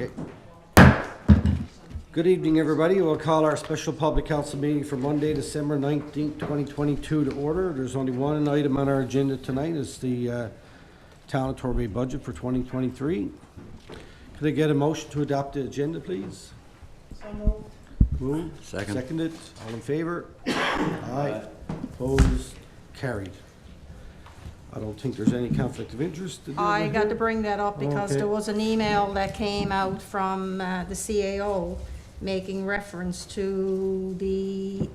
Okay. Good evening, everybody. We'll call our special public council meeting for Monday, December 19th, 2022 to order. There's only one item on our agenda tonight. It's the Town of Torbay budget for 2023. Could I get a motion to adopt the agenda, please? So moved. Moved. Second. Seconded. All in favor? Aye. Opposed? Carried. I don't think there's any conflict of interest. I got to bring that up because Okay. there was an email that came out from the CAO making reference to the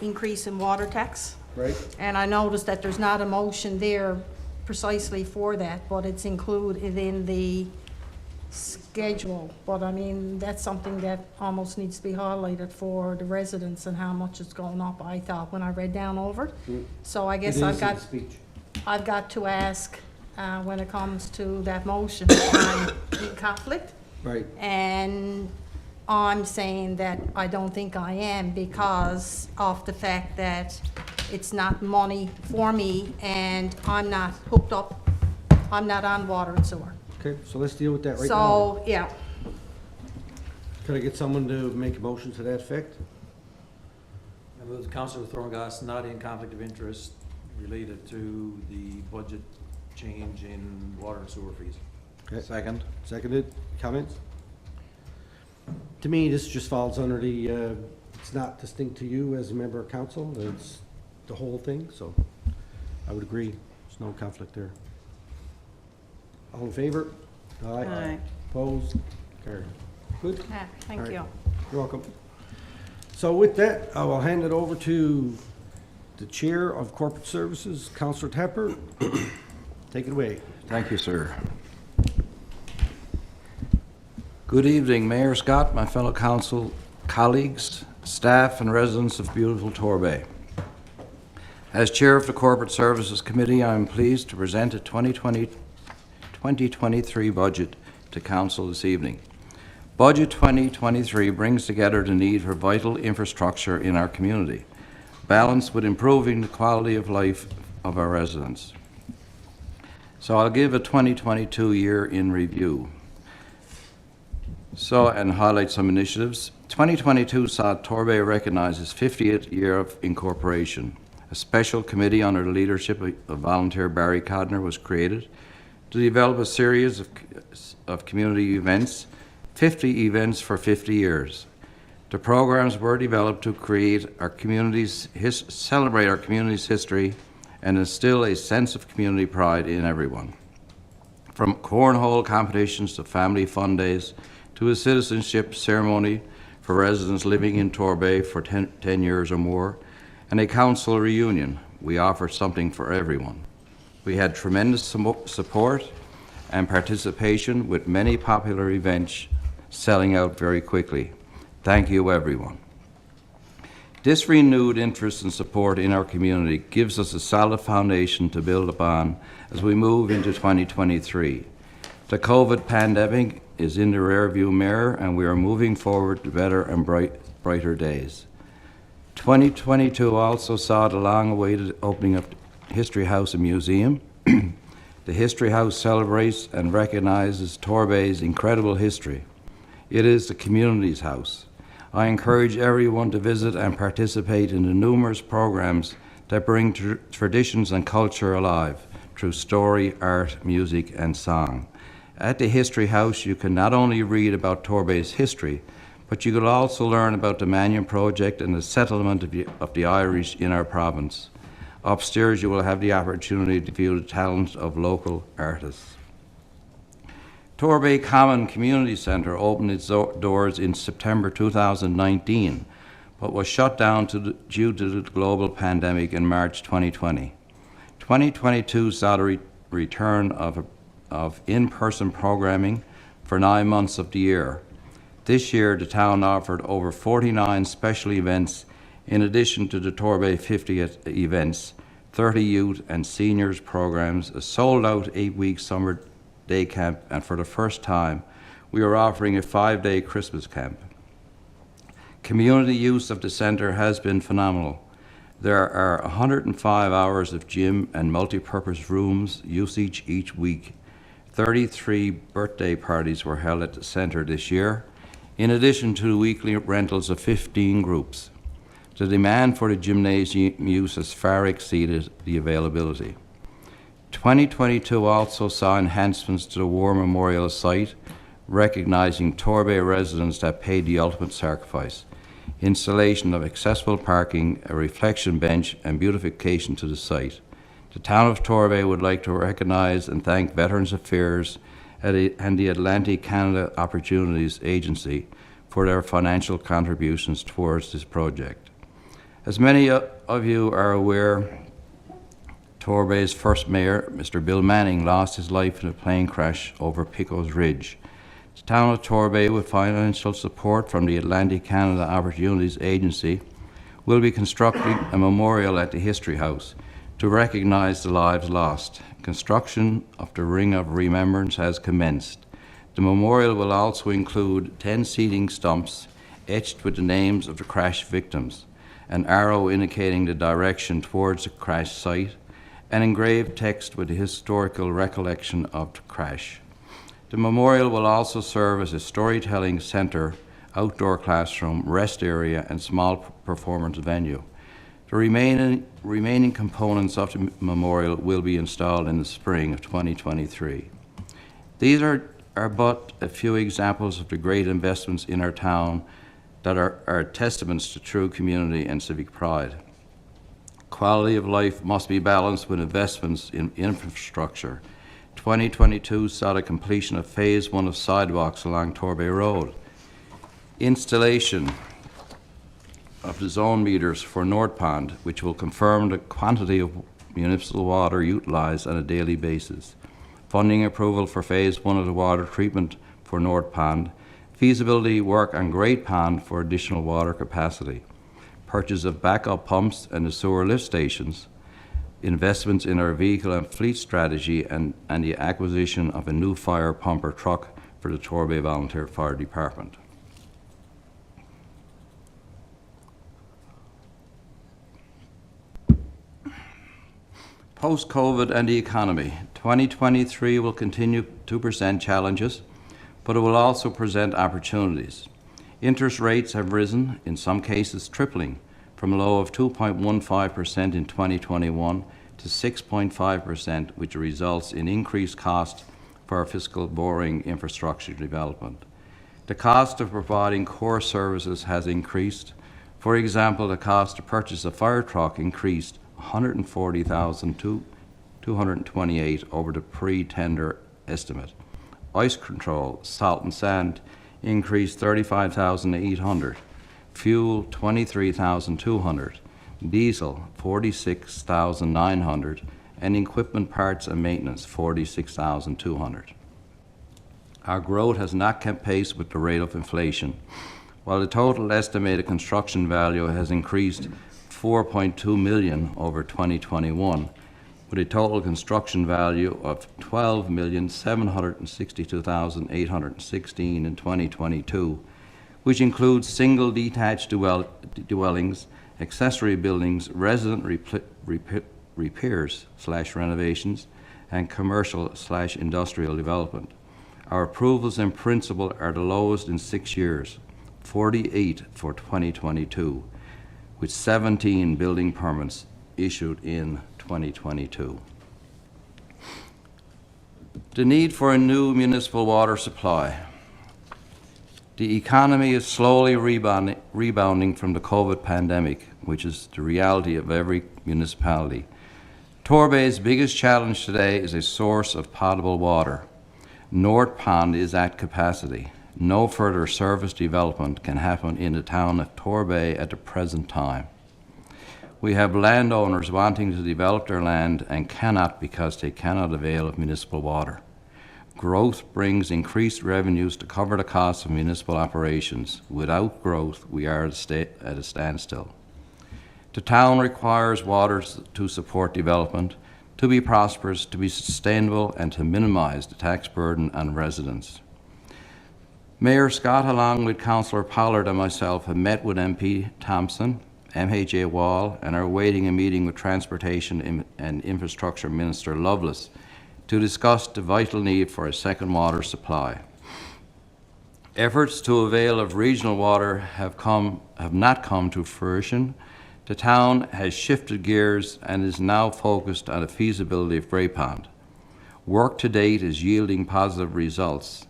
increase in water tax. Right. And I noticed that there's not a motion there precisely for that, but it's included in the schedule. But I mean, that's something that almost needs to be highlighted for the residents and how much it's going up, I thought, when I read down over it. So I guess I've got to ask when it comes to that motion, I'm in conflict. Right. And I'm saying that I don't think I am because of the fact that it's not money for me and I'm not hooked up, I'm not on water and sewer. Okay, so let's deal with that right now. So, yeah. Could I get someone to make a motion to that effect? I move Councillor Thorngass not in conflict of interest related to the budget change in water and sewer fees. Okay. Second. Seconded. Comments? To me, this just falls under the, it's not distinct to you as a member of council, it's the whole thing, so I would agree. There's no conflict there. All in favor? Aye. Opposed? Carried. Good? Yeah, thank All right. you. You're welcome. So with that, I will hand it over to the Chair of Corporate Services, Councillor Tepper. Take it away. Thank you, sir. Good evening, Mayor Scott, my fellow council colleagues, staff and residents of beautiful Torbay. As Chair of the Corporate Services Committee, I am pleased to present a 2023 budget to Council this evening. Budget 2023 brings together the need for vital infrastructure in our community, balanced with improving the quality of life of our residents. So I'll give a 2022 year in review. And highlight some initiatives. 2022 saw Torbay recognize its 50th year of incorporation. A special committee under the leadership of volunteer Barry Codner was created to develop a series of community events, 50 events for 50 years. The programs were developed to celebrate our community's history and instill a sense of community pride in everyone. From cornhole competitions to family fun days, to a citizenship ceremony for residents living in Torbay for 10 years or more, and a council reunion, we offered something for everyone. We had tremendous support and participation with many popular events selling out very quickly. Thank you, everyone. This renewed interest and support in our community gives us a solid foundation to build upon as we move into 2023. The COVID pandemic is in the rearview mirror, and we are moving forward to better and brighter days. 2022 also saw the long-awaited opening of History House and Museum. The History House celebrates and recognizes Torbay's incredible history. It is the community's house. I encourage everyone to visit and participate in the numerous programs that bring traditions and culture alive through story, art, music, and song. At the History House, you can not only read about Torbay's history, but you will also learn about the Mannion Project and the settlement of the Irish in our province. Upstairs, you will have the opportunity to view the talent of local artists. Torbay Common Community Centre opened its doors in September 2019, but was shut down due to the global pandemic in March 2020. 2022 saw the return of in-person programming for 9 months of the year. This year, the town offered over 49 special events in addition to the Torbay 50th events, 30 youth and seniors programs, a sold-out 8-week summer day camp, and for the first time, we are offering a 5-day Christmas camp. Community use of the centre has been phenomenal. There are 105 hours of gym and multi-purpose rooms usage each week. 33 birthday parties were held at the centre this year, in addition to weekly rentals of 15 groups. The demand for the gymnasium use has far exceeded the availability. 2022 also saw enhancements to the War Memorial site, recognising Torbay residents that paid the ultimate sacrifice, installation of accessible parking, a reflection bench and beautification to the site. The town of Torbay would like to recognise and thank Veterans Affairs and the Atlantic Canada Opportunities Agency for their financial contributions towards this project. As many of you are aware, Torbay's first mayor, Mr. Bill Manning, lost his life in a plane crash over Picos Ridge. The town of Torbay, with financial support from the Atlantic Canada Opportunities Agency, will be constructing a memorial at the History House to recognise the lives lost. Construction of the Ring of Remembrance has commenced. The memorial will also include 10 seating stumps etched with the names of the crash victims, an arrow indicating the direction towards the crash site, and engraved text with the historical recollection of the crash. The memorial will also serve as a storytelling centre, outdoor classroom, rest area, and small performance venue. The remaining components of the memorial will be installed in the spring of 2023. These are but a few examples of the great investments in our town that are testaments to true community and civic pride. Quality of life must be balanced with investments in infrastructure. 2022 saw the completion of Phase 1 of sidewalks along Torbay Road, installation of the zone meters for North Pond, which will confirm the quantity of municipal water utilised on a daily basis, funding approval for Phase 1 of the water treatment for North Pond, feasibility work on Great Pond for additional water capacity, purchase of backup pumps and the sewer lift stations, investments in our vehicle and fleet strategy, and the acquisition of a new fire pumper truck for the Torbay Volunteer Fire Department. Post-COVID and the economy, 2023 will continue to present challenges, but it will also present opportunities. Interest rates have risen, in some cases tripling, from a low of 2.15% in 2021 to 6.5%, which results in increased cost for our fiscal borrowing infrastructure development. The cost of providing core services has increased. For example, the cost to purchase a fire truck increased $140,000 to $228,000 over the pre-tender estimate. Ice control, salt and sand increased $35,800, fuel $23,200, diesel $46,900, and equipment parts and maintenance $46,200. Our growth has not kept pace with the rate of inflation. While the total estimated construction value has increased $4.2 million over 2021, with a total construction value of $12,762,816 in 2022, which includes single detached dwellings, accessory buildings, resident repairs/renovations, and commercial/industrial development. Our approvals in principle are the lowest in 6 years, 48 for 2022, with 17 building permits issued in 2022. The need for a new municipal water supply. The economy is slowly rebounding from the COVID pandemic, which is the reality of every municipality. Torbay's biggest challenge today is a source of potable water. North Pond is at capacity. No further service development can happen in the town of Torbay at the present time. We have landowners wanting to develop their land and cannot because they cannot avail of municipal water. Growth brings increased revenues to cover the costs of municipal operations. Without growth, we are at a standstill. The town requires water to support development, to be prosperous, to be sustainable, and to minimize the tax burden on residents. Mayor Scott, along with Councillor Pollard and myself, have met with MP Thompson, MHA Wall, and are awaiting a meeting with Transportation and Infrastructure Minister Lovelace to discuss the vital need for a second water supply. Efforts to avail of regional water have not come to fruition. The town has shifted gears and is now focused on the feasibility of Grey Pond. Work to date is yielding positive results.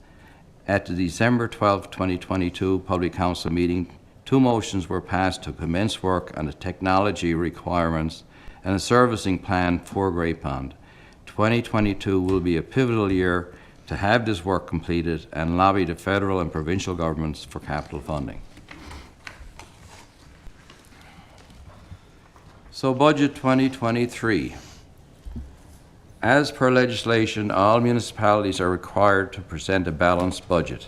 At the December 12, 2022 Public Council meeting, 2 motions were passed to commence work on the technology requirements and a servicing plan for Grey Pond. 2022 will be a pivotal year to have this work completed and lobby the federal and provincial governments for capital funding. So Budget 2023. As per legislation, all municipalities are required to present a balanced budget.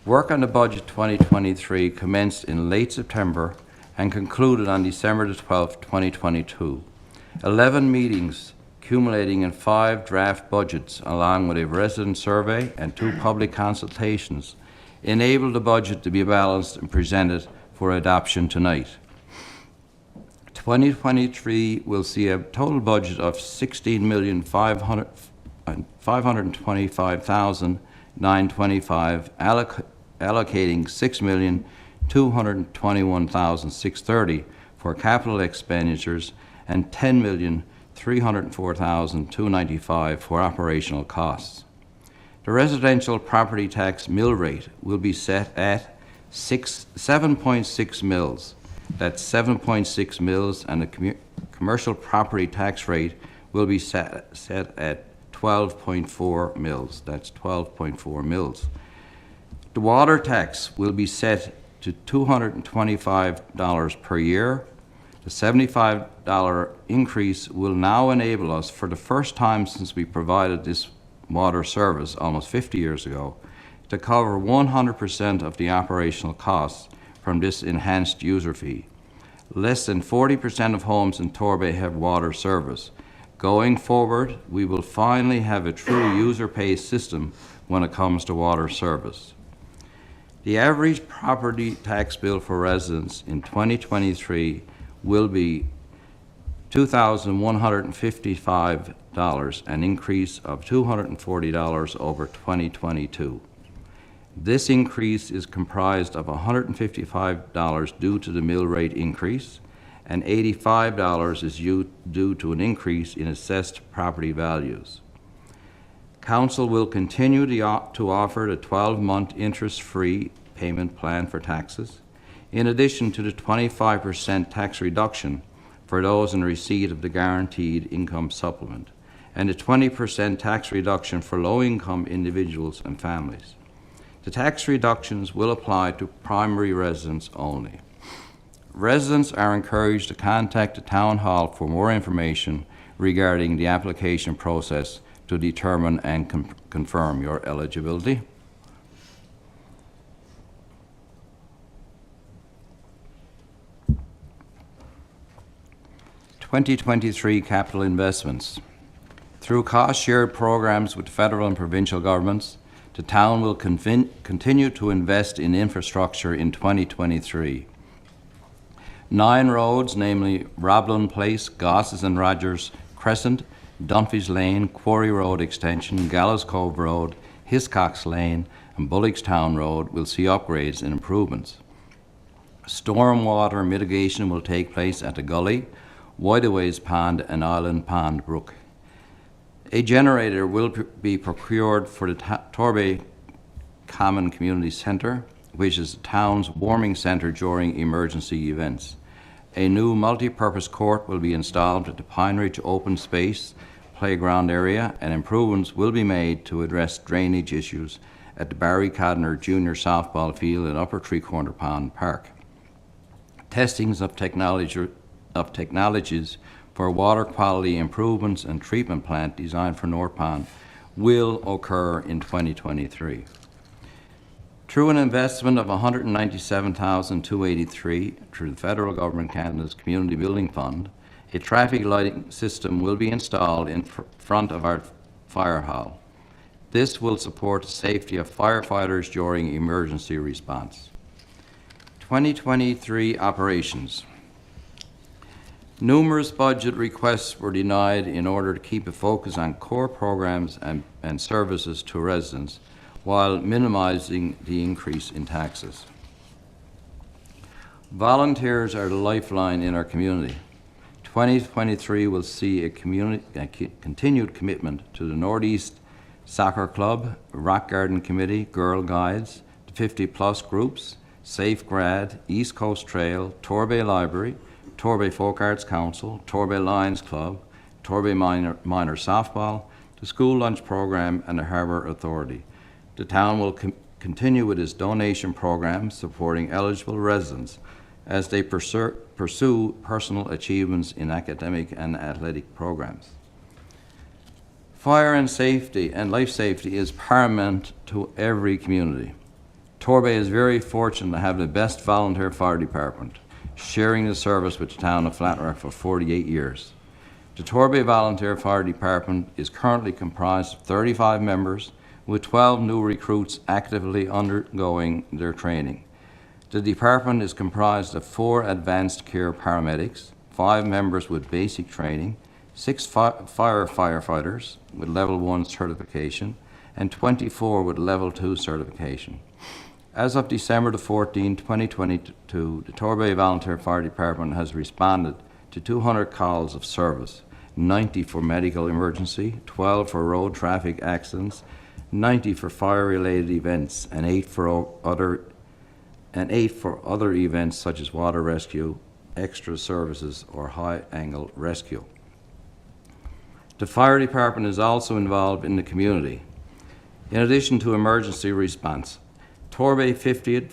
Work on the Budget 2023 commenced in late September and concluded on December 12, 2022. 11 meetings accumulating in 5 draft budgets, along with a resident survey and 2 public consultations, enabled the budget to be balanced and presented for adoption tonight. 2023 will see a total budget of $16,525,925, allocating $6,221,630 for capital expenditures and $10,304,295 for operational costs. The residential property tax mill rate will be set at 7.6 mills. That's 7.6 mills, and the commercial property tax rate will be set at 12.4 mills. That's 12.4 mills. The water tax will be set to $225 per year. The $75 increase will now enable us, for the first time since we provided this water service almost 50 years ago, to cover 100% of the operational costs from this enhanced user fee. Less than 40% of homes in Torbay have water service. Going forward, we will finally have a true user-pay system when it comes to water service. The average property tax bill for residents in 2023 will be $2,155, an increase of $240 over 2022. This increase is comprised of $155 due to the mill rate increase, and $85 is due to an increase in assessed property values. Council will continue to offer the 12-month interest-free payment plan for taxes, in addition to the 25% tax reduction for those in receipt of the guaranteed income supplement, and a 20% tax reduction for low-income individuals and families. The tax reductions will apply to primary residents only. Residents are encouraged to contact the Town Hall for more information regarding the application process to determine and confirm your eligibility. (2023) capital investments. Through cost-shared programs with federal and provincial governments, the town will continue to invest in infrastructure in 2023. 9 roads, namely Roblin Place, Gosses and Rogers Crescent, Dunphy's Lane, Quarry Road Extension, Gallows Cove Road, Hiscox Lane, and Bullockstown Road, will see upgrades and improvements. Stormwater mitigation will take place at the Gully, Wideaways Pond, and Island Pond Brook. A generator will be procured for the Torbay Common Community Centre, which is the town's warming centre during emergency events. A new multi-purpose court will be installed at the Pine Ridge Open Space playground area, and improvements will be made to address drainage issues at the Barry Codner Junior Softball Field and Upper Three Corner Pond Park. Testings of technologies for water quality improvements and treatment plant designed for North Pond will occur in 2023. Through an investment of $197,283 through the Federal Government Canada's Community Building Fund, a traffic lighting system will be installed in front of our fire hall. This will support the safety of firefighters during emergency response. 2023 operations. Numerous budget requests were denied in order to keep a focus on core programs and services to residents while minimizing the increase in taxes. Volunteers are the lifeline in our community. 2023 will see a continued commitment to the Northeast Soccer Club, Rock Garden Committee, Girl Guides, the 50-plus groups, Safe Grad, East Coast Trail, Torbay Library, Torbay Folk Arts Council, Torbay Lions Club, Torbay Minor Softball, the School Lunch Program, and the Harbour Authority. The town will continue with its donation program supporting eligible residents as they pursue personal achievements in academic and athletic programs. Fire and safety and life safety is paramount to every community. Torbay is very fortunate to have the best volunteer fire department, sharing the service with the town of Flatrock for 48 years. The Torbay Volunteer Fire Department is currently comprised of 35 members, with 12 new recruits actively undergoing their training. The department is comprised of 4 advanced care paramedics, 5 members with basic training, 6 firefighters with level 1 certification, and 24 with level 2 certification. As of December 14, 2022, the Torbay Volunteer Fire Department has responded to 200 calls of service, 90 for medical emergency, 12 for road traffic accidents, 90 for fire-related events, and 8 for other events such as water rescue, extra services, or high-angle rescue. The fire department is also involved in the community. In addition to emergency response, Torbay 50th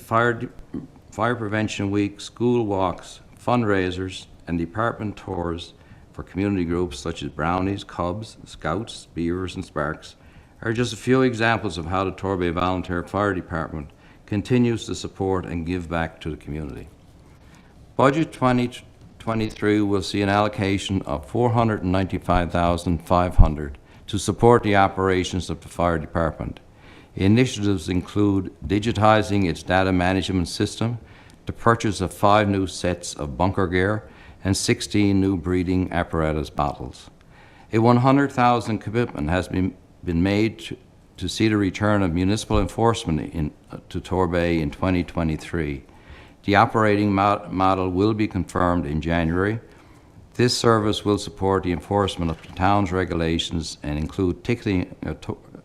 Fire Prevention Week, school walks, fundraisers, and department tours for community groups such as Brownies, Cubs, Scouts, Beavers, and Sparks are just a few examples of how the Torbay Volunteer Fire Department continues to support and give back to the community. Budget 2023 will see an allocation of $495,500 to support the operations of the fire department. Initiatives include digitizing its data management system, the purchase of 5 new sets of bunker gear, and 16 new breathing apparatus bottles. A $100,000 commitment has been made to see the return of municipal enforcement to Torbay in 2023. The operating model will be confirmed in January. This service will support the enforcement of the town's regulations and include ticketing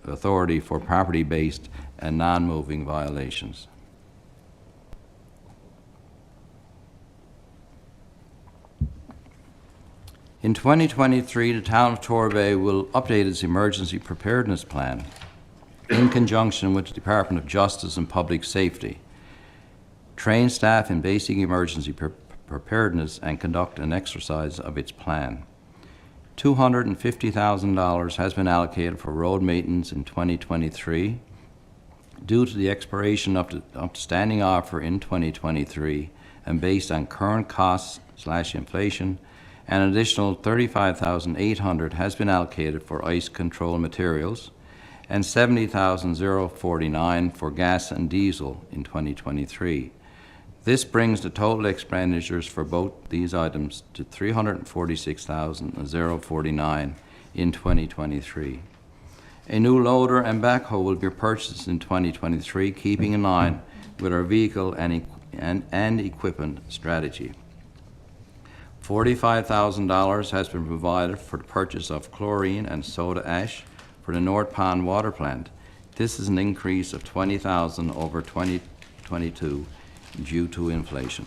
authority for property-based and non-moving violations. In 2023, the town of Torbay will update its emergency preparedness plan in conjunction with the Department of Justice and Public Safety, train staff in basic emergency preparedness, and conduct an exercise of its plan. $250,000 has been allocated for road maintenance in 2023. Due to the expiration of the standing offer in 2023 and based on current costs/inflation, an additional $35,800 has been allocated for ice control materials and $70,049 for gas and diesel in 2023. This brings the total expenditures for both these items to $346,049 in 2023. A new loader and backhoe will be purchased in 2023, keeping in line with our vehicle and equipment strategy. $45,000 has been provided for the purchase of chlorine and soda ash for the North Pond Water Plant. This is an increase of $20,000 over 2022 due to inflation.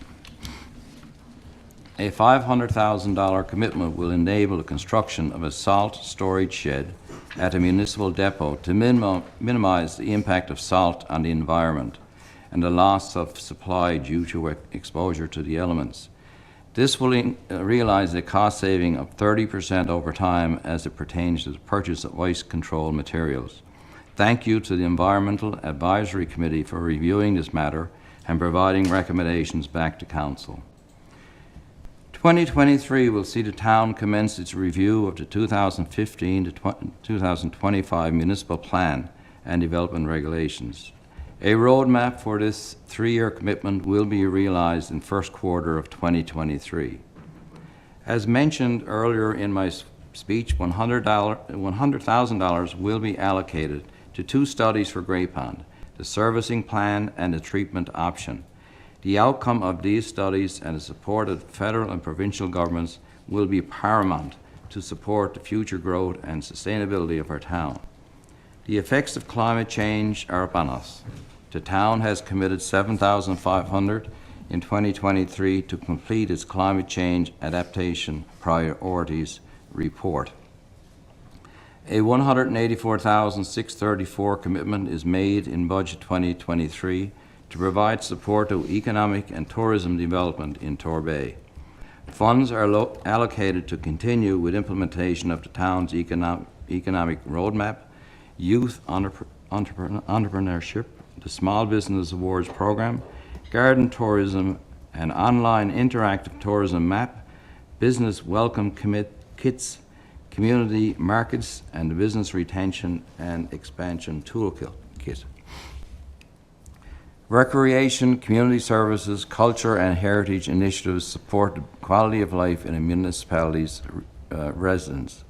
A $500,000 commitment will enable the construction of a salt storage shed at a municipal depot to minimize the impact of salt on the environment and the loss of supply due to exposure to the elements. This will realize a cost saving of 30% over time as it pertains to the purchase of ice control materials. Thank you to the Environmental Advisory Committee for reviewing this matter and providing recommendations back to Council. 2023 will see the town commence its review of the 2015 to 2025 municipal plan and development regulations. A roadmap for this 3-year commitment will be realized in first quarter of 2023. As mentioned earlier in my speech, $100,000 will be allocated to 2 studies for Grey Pond, the servicing plan and the treatment option. The outcome of these studies and the support of federal and provincial governments will be paramount to support the future growth and sustainability of our town. The effects of climate change are upon us. The town has committed $7,500 in 2023 to complete its climate change adaptation priorities report. A $184,634 commitment is made in budget 2023 to provide support to economic and tourism development in Torbay. Funds are allocated to continue with implementation of the town's economic roadmap, youth entrepreneurship, the Small Business Awards program, garden tourism, an online interactive tourism map, business welcome kits, community markets, and the business retention and expansion toolkit. Recreation, community services, culture, and heritage initiatives support the quality of life in a municipality's residents.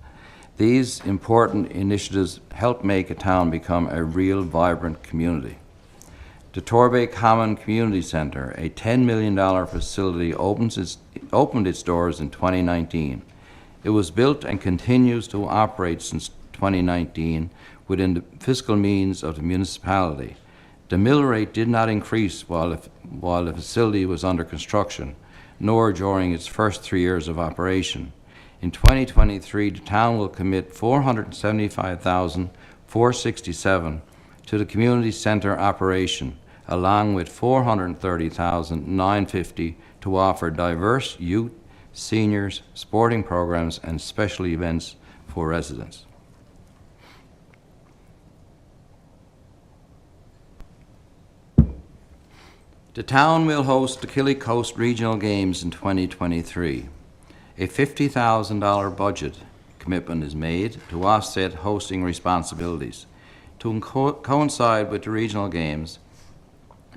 These important initiatives help make a town become a real vibrant community. The Torbay Common Community Centre, a $10 million facility, opened its doors in 2019. It was built and continues to operate since 2019 within the fiscal means of the municipality. The mill rate did not increase while the facility was under construction, nor during its first 3 years of operation. In 2023, the town will commit $475,467 to the community center operation, along with $430,950 to offer diverse youth, seniors, sporting programs, and special events for residents. The town will host the Killy Coast Regional Games in 2023. A $50,000 budget commitment is made to offset hosting responsibilities. To coincide with the regional games,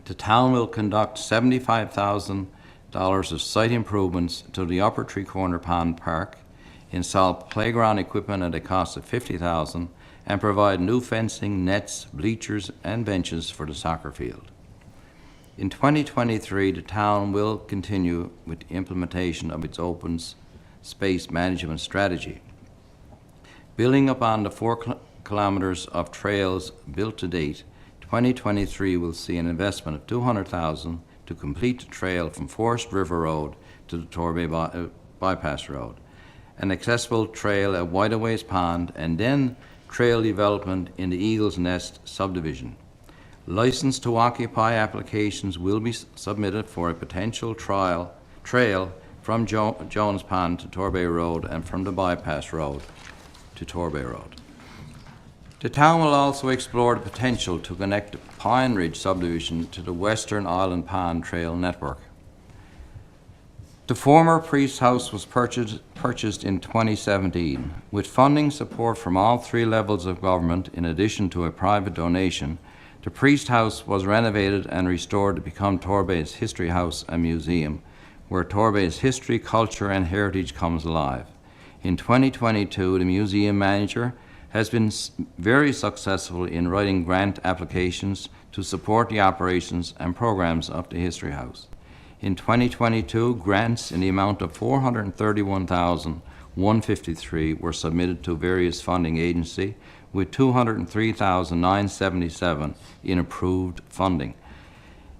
the town will conduct $75,000 of site improvements to the Upper Three Corner Pond Park, install playground equipment at a cost of $50,000, and provide new fencing, nets, bleachers, and benches for the soccer field. In 2023, the town will continue with the implementation of its open space management strategy. Building upon the 4 kilometers of trails built to date, 2023 will see an investment of $200,000 to complete the trail from Forest River Road to the Torbay Bypass Road, an accessible trail at Whiteaways Pond, and then trail development in the Eagle's Nest subdivision. License to occupy applications will be submitted for a potential trail from Jones Pond to Torbay Road and from the Bypass Road to Torbay Road. The town will also explore the potential to connect the Pine Ridge subdivision to the Western Island Pond Trail network. The former Priest House was purchased in 2017. With funding support from all 3 levels of government, in addition to a private donation, the Priest House was renovated and restored to become Torbay's History House and Museum, where Torbay's history, culture, and heritage comes alive. In 2022, the museum manager has been very successful in writing grant applications to support the operations and programs of the History House. In 2022, grants in the amount of $431,153 were submitted to various funding agencies, with $203,977 in approved funding.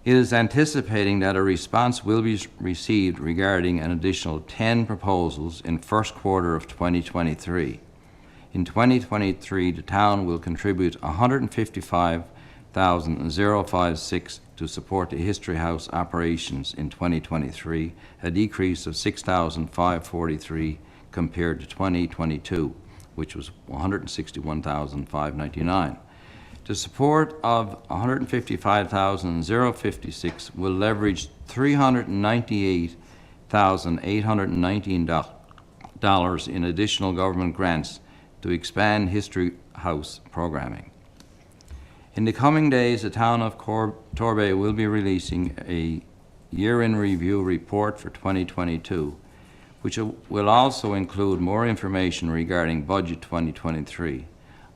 It is anticipating that a response will be received regarding an additional 10 proposals in first quarter of 2023. In 2023, the town will contribute $155,056 to support the History House operations in 2023, a decrease of $6,543 compared to 2022, which was $161,599. The support of $155,056 will leverage $398,819 in additional government grants to expand History House programming. In the coming days, the town of Torbay will be releasing a year-in review report for 2022, which will also include more information regarding Budget 2023.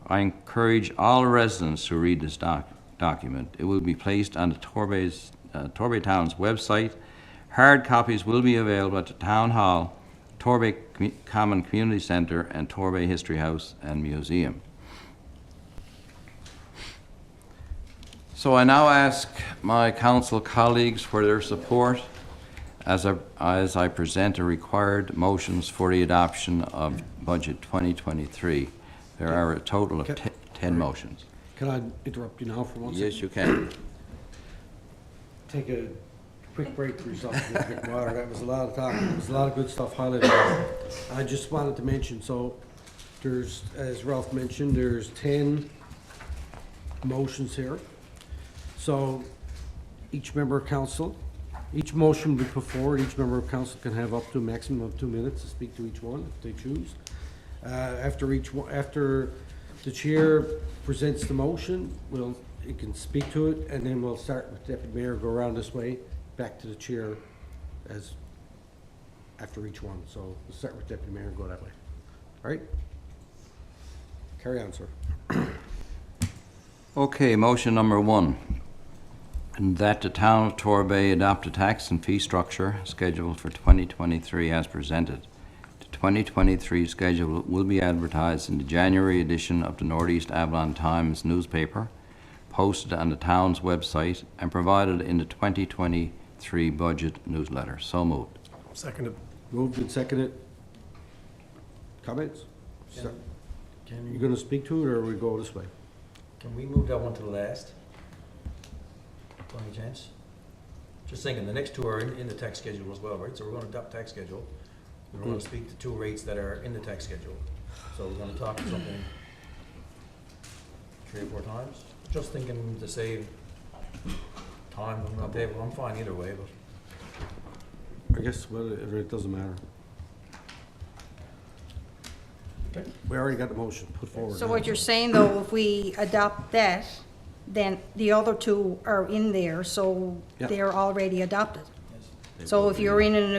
I encourage all residents to read this document. It will be placed on the Torbay Town's website. Hard copies will be available at the Town Hall, Torbay Common Community Centre, and Torbay History House and Museum. So I now ask my council colleagues for their support as I present the required motions for the adoption of Budget 2023. There are a total of 10 motions. Can I interrupt you now for 1 second? Yes, you can. Take a quick break for yourself, and drink water. That was a lot of talk. There was a lot of good stuff highlighted. I just wanted to mention, so there's, as Ralph mentioned, there's 10 motions here. So each member of council, each motion we put forward, each member of council can have up to a maximum of 2 minutes to speak to each one if they choose. After the chair presents the motion, you can speak to it, and then we'll start with Deputy Mayor, go around this way, back to the chair as after each one. So we'll start with Deputy Mayor and go that way. All right? Carry on, sir. Okay, motion number 1. That the town of Torbay adopt a tax and fee structure scheduled for 2023 as presented. The 2023 schedule will be advertised in the January edition of the Northeast Avalon Times newspaper, posted on the town's website, and provided in the 2023 budget newsletter. So moved. Seconded. Moved and seconded. Comments? Sir, you gonna speak to it, or we go this way? Can we move that one to the last? By any chance? Just thinking, the next two are in the tax schedule as well, right? So we're gonna adopt tax schedule. We're gonna speak to 2 rates that are in the tax schedule. So we're gonna talk to something 3 or 4 times. Just thinking to save time on the table. I'm fine either way, but. I guess, well, it doesn't matter. Okay. We already got the motion put forward. So now. what you're saying, though, if we adopt that, then the other 2 are in there, so Yeah. they're already adopted. Yes. So if you're in an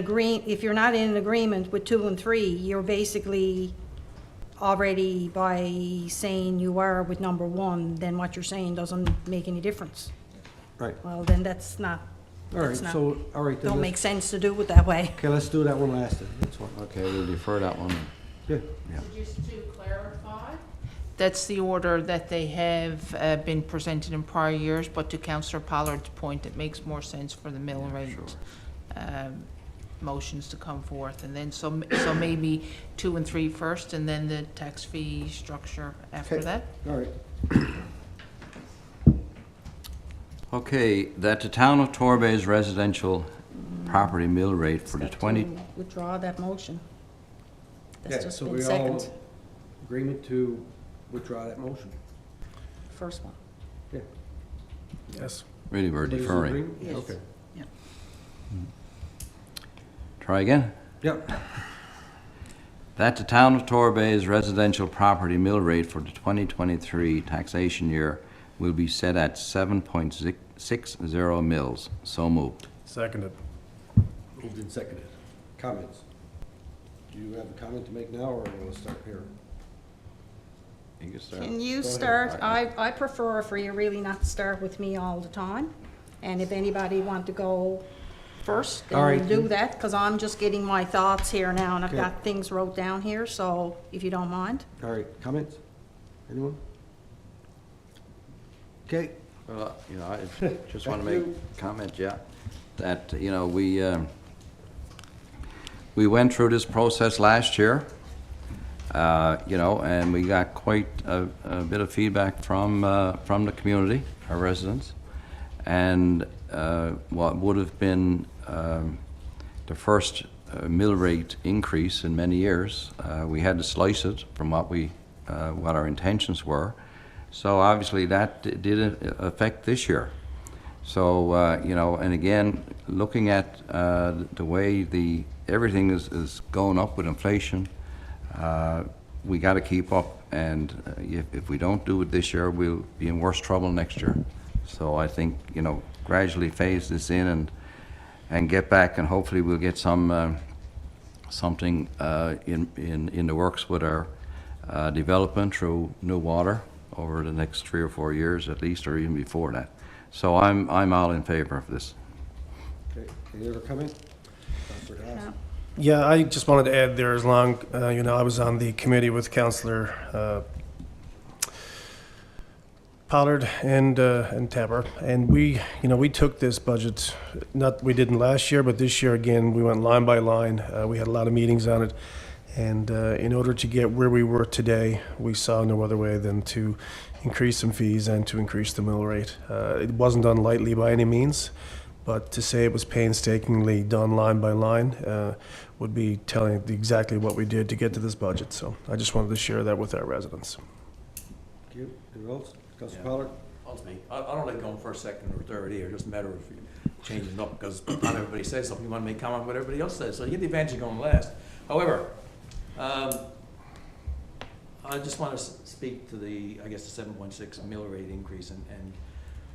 if you're not in an agreement with 2 and 3, you're basically already, by saying you are with number 1, then what you're saying doesn't make any difference. Right, Well, then that's not, all right, that's not, so, all right, then, don't let's- make sense to do it that way. okay, let's do that one last then, that's fine. Okay, we'll defer that one. Yeah, Just to clarify, that's the order that they have been presented in prior years, but to Councillor Pollard's point, it makes more sense for the mill rate motions to come forth, and then so maybe 2 and 3 first, and then the tax fee structure after Okay. that? all right. Okay, that the town of Torbay's residential property mill rate for the Got to 20... Withdraw that motion. Yeah, That's just so been we all second, agreement to withdraw that motion? first one. Yeah. Yes. Really, we're Everybody's in deferring. agreement? Yes. Okay. Try again. Yep, That the town of Torbay's residential property mill rate for the 2023 taxation year will be set at 7.60 mils. So moved. Seconded. moved and seconded. Comments? Do you have a comment to make now, or we'll start here? You can start. Can you Go ahead. start, I prefer for you really not to start with me all the time, and if anybody want to go first, All then right. we'll do that, because I'm just getting my thoughts here now, and I've Okay. got things wrote down here, so if you don't mind. All right, comments? Anyone? Okay, Well, I just want to Thank make you. a comment, yeah, that, we went through this process last year, and we got quite a bit of feedback from the community, our residents, and what would have been the first mill rate increase in many years, we had to slice it from what our intentions were. So obviously that did affect this year. So, and again, looking at the way everything is going up with inflation, we got to keep up, and if we don't do it this year, we'll be in worse trouble next year. So I think, gradually phase this in and get back, and hopefully we'll get some something in the works with our development through new water over the next 3 or 4 years at least, or even before that. So I'm all in favor of this. Okay, any other comment? Councillor Haas? Yeah, I just wanted to add there, as long, I was on the committee with Councillor Pollard and Tapper, and we took this budget, we didn't last year, but this year again, we went line by line. We had a lot of meetings on it, and in order to get where we were today, we saw no other way than to increase some fees and to increase the mill rate. It wasn't done lightly by any means, but to say it was painstakingly done line by line would be telling exactly what we did to get to this budget. So I just wanted to share that with our residents. Thank you. Anyone else? Councillor Pollard? Ultimately, I don't like going first, second, or third here, it doesn't matter if you're changing it up, because not everybody says something, you want to make comment what everybody else says, so you get the advantage of going last. However, I just want to speak to the 7.6 mill rate increase, and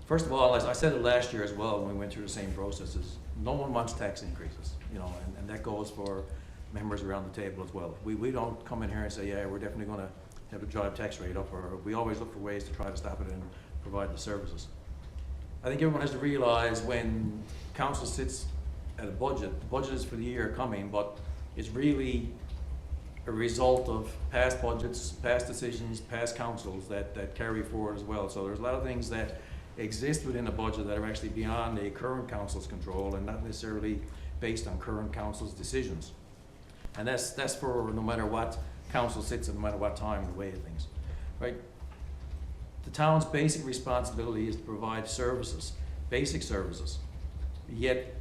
first of all, as I said it last year as well, when we went through the same processes, no one wants tax increases, and that goes for members around the table as well. We don't come in here and say, yeah, we're definitely going to have to drive tax rate up, or we always look for ways to try to stop it and provide the services. I think everyone has to realize when council sits at a budget, the budget is for the year coming, but it's really a result of past budgets, past decisions, past councils that carry forward as well. So there's a lot of things that exist within the budget that are actually beyond the current council's control and not necessarily based on current council's decisions. And that's for no matter what council sits at, no matter what time, the way of things, right? The town's basic responsibility is to provide services, basic services. Yet,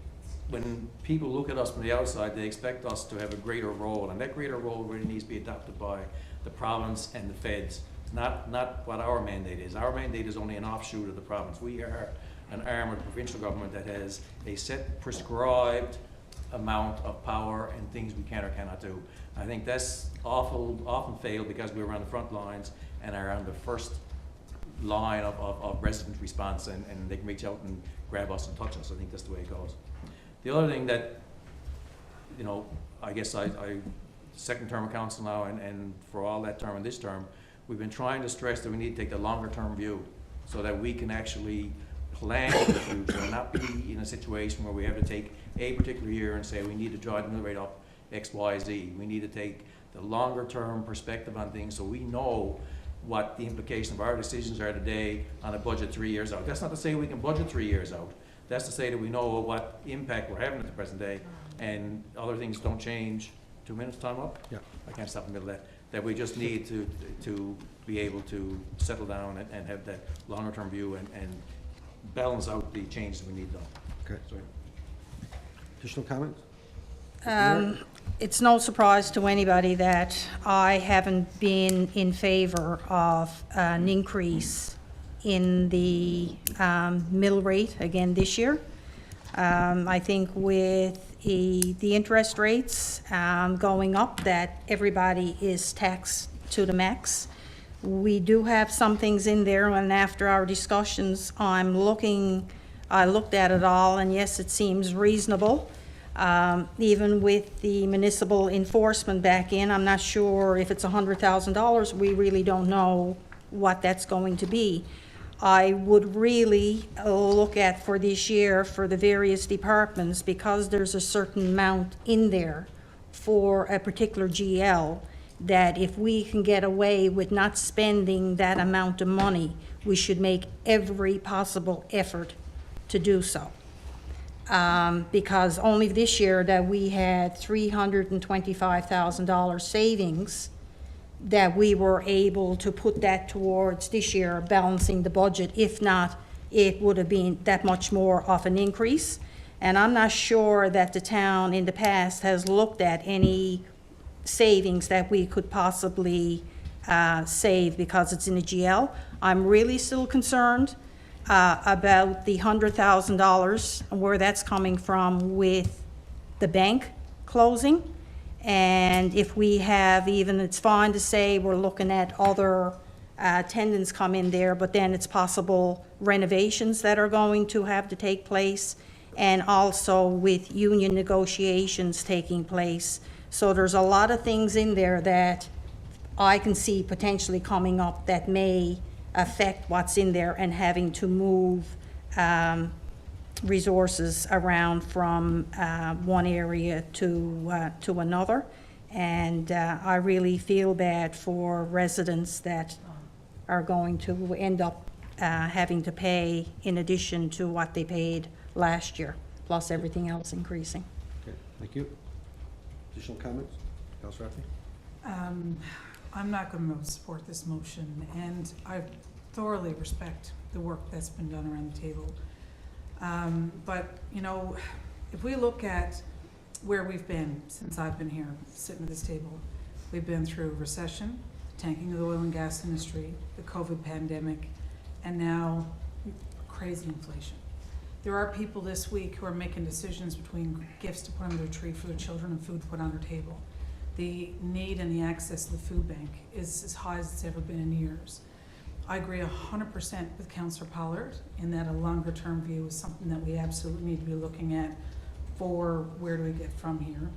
when people look at us from the outside, they expect us to have a greater role, and that greater role really needs to be adopted by the province and the feds, not what our mandate is. Our mandate is only an offshoot of the province. We are an arm of the provincial government that has a set prescribed amount of power and things we can or cannot do. I think that's often failed because we're on the front lines and are on the first line of resident response, and they can reach out and grab us and touch us. I think that's the way it goes. The other thing that, I guess I second term of council now, and for all that term and this term, we've been trying to stress that we need to take the longer term view so that we can actually plan for the future and not be in a situation where we have to take a particular year and say we need to drive the mill rate up X, Y, Z. We need to take the longer term perspective on things so we know what the implications of our decisions are today on a budget 3 years out. That's not to say we can budget 3 years out. That's to say that we know what impact we're having at the present day, and other things don't change. 2 minutes, time up? Yeah. I can't stop in the middle of that. That we just need to be able to settle down and have that longer term view and balance out the changes we need done. Okay. Sorry. Additional comments? It's no surprise to anybody that I haven't been in favor of an increase in the mill rate again this year. I think with the interest rates going up, that everybody is taxed to the max. We do have some things in there, and after our discussions, I looked at it all, and yes, it seems reasonable. Even with the municipal enforcement back in, I'm not sure if it's $100,000. We really don't know what that's going to be. I would really look at for this year for the various departments, because there's a certain amount in there for a particular GL, that if we can get away with not spending that amount of money, we should make every possible effort to do so. Because only this year that we had $325,000 savings, that we were able to put that towards this year balancing the budget. If not, it would have been that much more of an increase. And I'm not sure that the town in the past has looked at any savings that we could possibly save because it's in a GL. I'm really still concerned about the $100,000, where that's coming from with the bank closing. And if we have even, it's fine to say we're looking at other tenants come in there, but then it's possible renovations that are going to have to take place, and also with union negotiations taking place. So there's a lot of things in there that I can see potentially coming up that may affect what's in there and having to move resources around from one area to another. And I really feel bad for residents that are going to end up having to pay in addition to what they paid last year, plus everything else increasing. Okay, thank you. Additional comments? Councillor Rafi? I'm not going to support this motion, and I thoroughly respect the work that's been done around the table. But, you know, if we look at where we've been since I've been here, sitting at this table, we've been through recession, tanking of the oil and gas industry, the COVID pandemic, and now crazy inflation. There are people this week who are making decisions between gifts to put under their tree for their children and food to put on their table. The need and the access to the food bank is as high as it's ever been in years. I agree 100% with Councillor Pollard in that a longer term view is something that we absolutely need to be looking at for where do we get from here.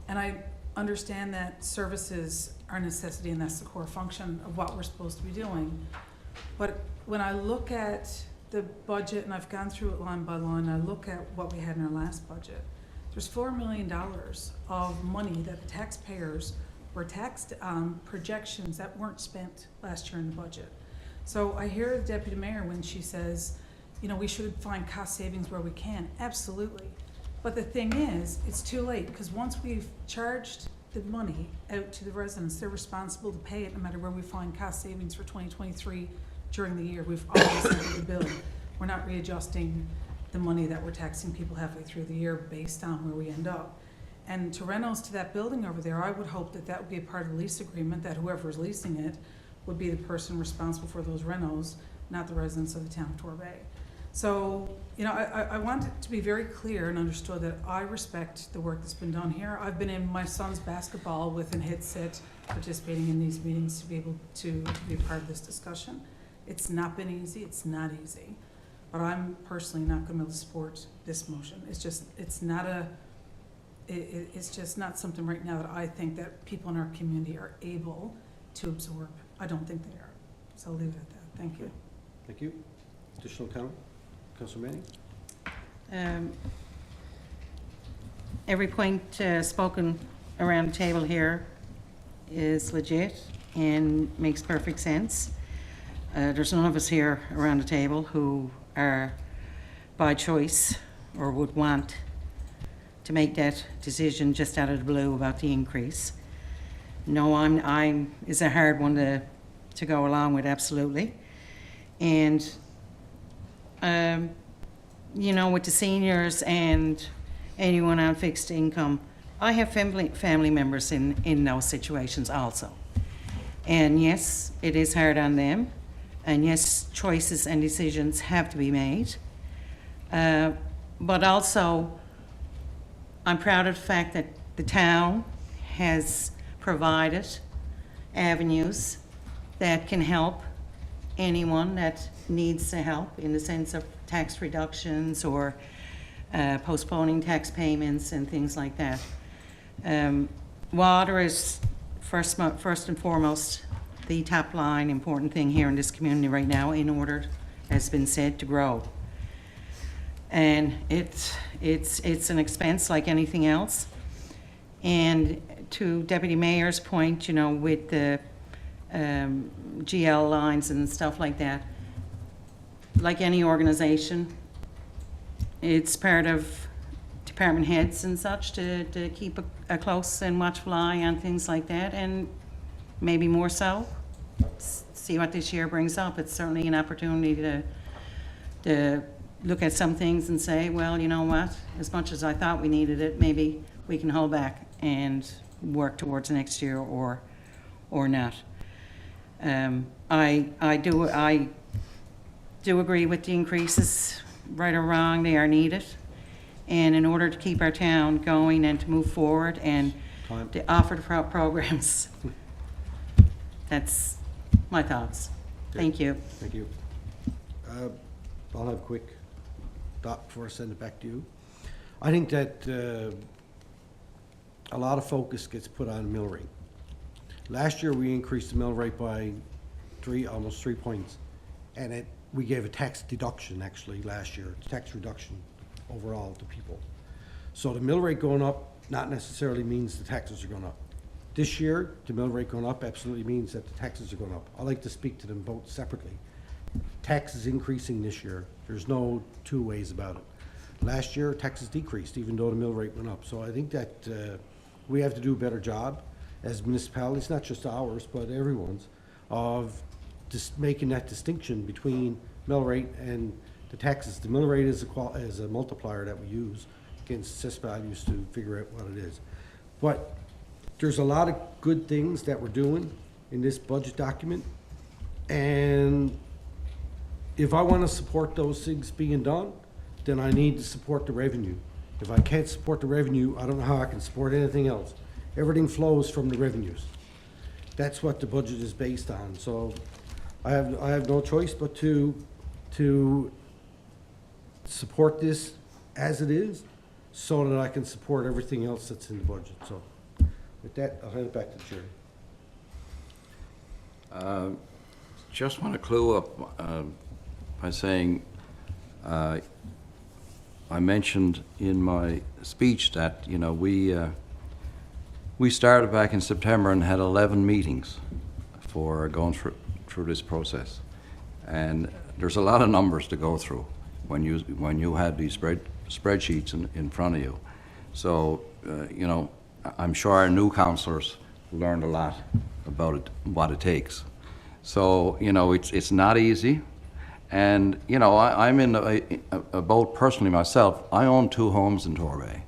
And I understand that services are a necessity and that's the core function of what we're supposed to be doing. But when I look at the budget, and I've gone through it line by line, I look at what we had in our last budget, there's $4 million of money that the taxpayers were taxed on projections that weren't spent last year in the budget. So I hear the Deputy Mayor when she says, you know, we should find cost savings where we can. Absolutely. But the thing is, it's too late, because once we've charged the money out to the residents, they're responsible to pay it no matter where we find cost savings for 2023 during the year. We've always sent the bill. We're not readjusting the money that we're taxing people halfway through the year based on where we end up. And to renos to that building over there, I would hope that that would be a part of the lease agreement, that whoever's leasing it would be the person responsible for those renos, not the residents of the town of Torbay. So, you know, I want it to be very clear and understood that I respect the work that's been done here. I've been in my son's basketball with an headset, participating in these meetings to be able to be a part of this discussion. It's not been easy, it's not easy. But I'm personally not going to support this motion. It's just, it's just not something right now that I think that people in our community are able to absorb. I don't think they are. So I'll leave it at that. Thank you. Thank you. Additional comment? Councillor Manning? Every point spoken around the table here is legit and makes perfect sense. There's none of us here around the table who are by choice or would want to make that decision just out of the blue about the increase. No, I'm is a hard one to go along with, absolutely. And you know, with the seniors and anyone on fixed income, I have family members in those situations also. And yes, it is hard on them. And yes, choices and decisions have to be made. But also, I'm proud of the fact that the town has provided avenues that can help anyone that needs the help in the sense of tax reductions or postponing tax payments and things like that. Water is first and foremost the top line important thing here in this community right now in order, as been said, to grow. And it's an expense like anything else. And to Deputy Mayor's point, you know, with the GL lines and stuff like that, like any organization, it's part of department heads and such to keep a close and watchful eye on things like that, and maybe more so. See what this year brings up. It's certainly an opportunity to look at some things and say, well, you know what, as much as I thought we needed it, maybe we can hold back and work towards next year or not. I do agree with the increases, right or wrong, they are needed. And in order to keep our town going and to move forward and to offer the programs, that's my thoughts. Thank you. Thank you. I'll have a quick thought before I send it back to you. I think that a lot of focus gets put on the mill rate. Last year, we increased the mill rate by almost 3 points. And we gave a tax deduction actually last year, tax reduction overall to people. So the mill rate going up not necessarily means the taxes are going up. This year, the mill rate going up absolutely means that the taxes are going up. I like to speak to them both separately. Tax is increasing this year. There's no two ways about it. Last year, taxes decreased, even though the mill rate went up. So I think that we have to do a better job as municipalities, not just ours, but everyone's, of just making that distinction between mill rate and the taxes. The mill rate is a multiplier that we use against assessed values to figure out what it is. But there's a lot of good things that we're doing in this budget document, and if I want to support those things being done, then I need to support the revenue. If I can't support the revenue, I don't know how I can support anything else. Everything flows from the revenues. That's what the budget is based on. So I have no choice but to support this as it is, so that I can support everything else that's in the budget. So with that, I'll hand it back to the chair. Just want to clue up by saying, I mentioned in my speech that, you know, we started back in September and had 11 meetings for going through this process. And there's a lot of numbers to go through when you had these spreadsheets in front of you. So, you know, I'm sure our new councillors learned a lot about it, what it takes. So, you know, it's not easy. And, you know, I'm in a boat personally myself. I own 2 homes in Torbay.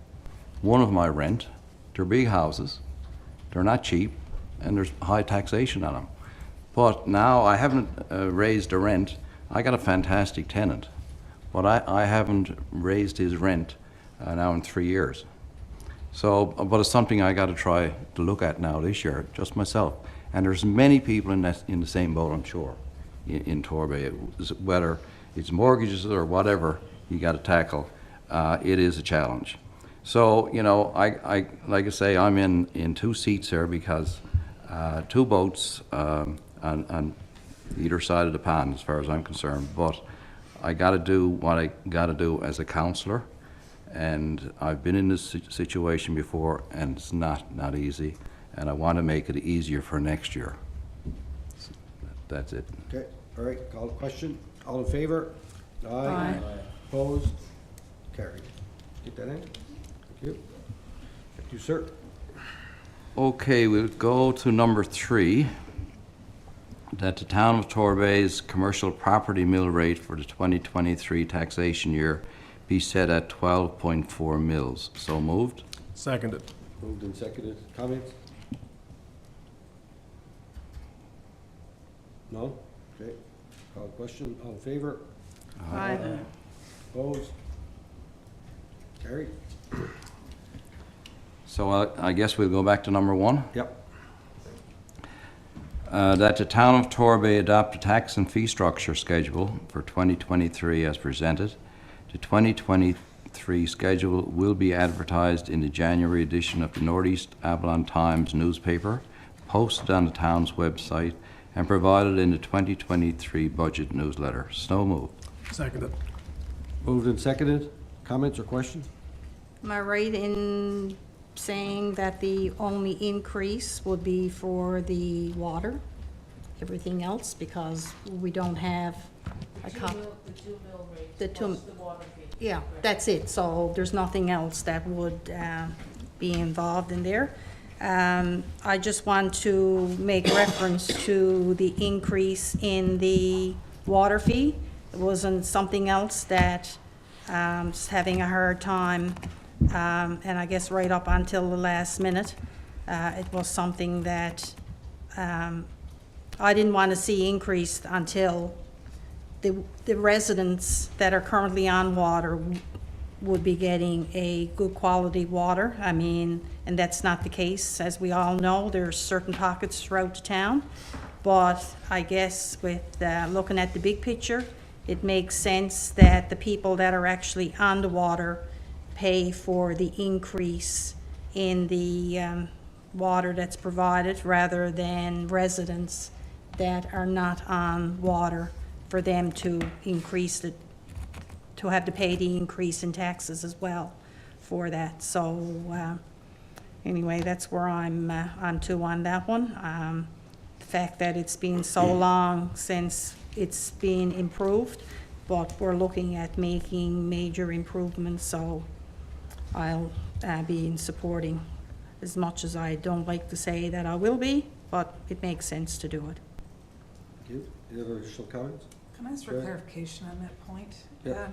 One of my rent, they're big houses, they're not cheap, and there's high taxation on them. But now I haven't raised the rent. I got a fantastic tenant, but I haven't raised his rent now in 3 years. So, but it's something I got to try to look at now this year, just myself. And there's many people in the same boat, I'm sure, in Torbay. Whether it's mortgages or whatever you got to tackle, it is a challenge. So, you know, I like I say, I'm in 2 seats here because 2 boats on either side of the pond, as far as I'm concerned. But I got to do what I got to do as a councillor, and I've been in this situation before, and it's not easy, and I want to make it easier for next year. So that's it. Okay, all right, call the question. All in favor? Aye. Opposed? Carried. Get that in? Thank you. Thank you, sir. Okay, we'll go to number 3, that the town of Torbay's commercial property mill rate for the 2023 taxation year be set at 12.4 mils. So moved. Seconded. Moved and seconded. Comments? No? Okay. Call the question. All in favor? Aye. Opposed? Carried. So I guess we'll go back to number 1. Yep. That the town of Torbay adopt a tax and fee structure schedule for 2023 as presented. The 2023 schedule will be advertised in the January edition of the Northeast Avalon Times newspaper, posted on the town's website, and provided in the 2023 budget newsletter. So moved. Seconded. Moved and seconded. Comments or questions? Am I right in saying that the only increase would be for the water? Everything else, because we don't have a The 2 mill rates The two- plus the water fee. Yeah, that's it. So there's nothing else that would be involved in there. I just want to make reference to the increase in the water fee. It wasn't something else that is having a hard time, and I guess right up until the last minute, it was something that I didn't want to see increased until the residents that are currently on water would be getting a good quality water. I mean, and that's not the case. As we all know, there's certain pockets throughout the town. But I guess with looking at the big picture, it makes sense that the people that are actually on the water pay for the increase in the water that's provided, rather than residents that are not on water, for them to increase it, to have to pay the increase in taxes as well for that. So anyway, that's where I'm to on that one. The fact that it's been so long since it's been improved, but we're looking at making major improvements, so I'll be in supporting, as much as I don't like to say that I will be, but it makes sense to do it. Thank you. Any other additional comments? Can I ask for Go ahead. clarification on that point? Yeah.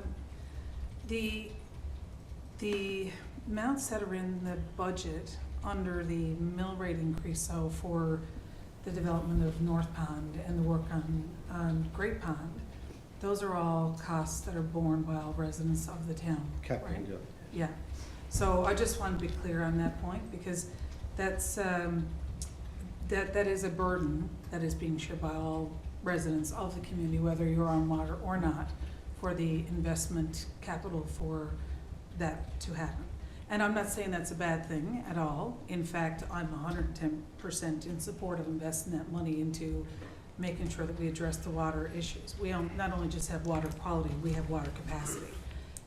The amounts that are in the budget under the mill rate increase, so for the development of North Pond and the work on Great Pond, those are all costs that are borne by all residents of the town, Capital, right? yeah. Yeah, so I just wanted to be clear on that point, because that's, that is a burden that is being shared by all residents of the community, whether you're on water or not, for the investment capital for that to happen. And I'm not saying that's a bad thing at all. In fact, I'm 110% in support of investing that money into making sure that we address the water issues. We don't, not only just have water quality, we have water capacity.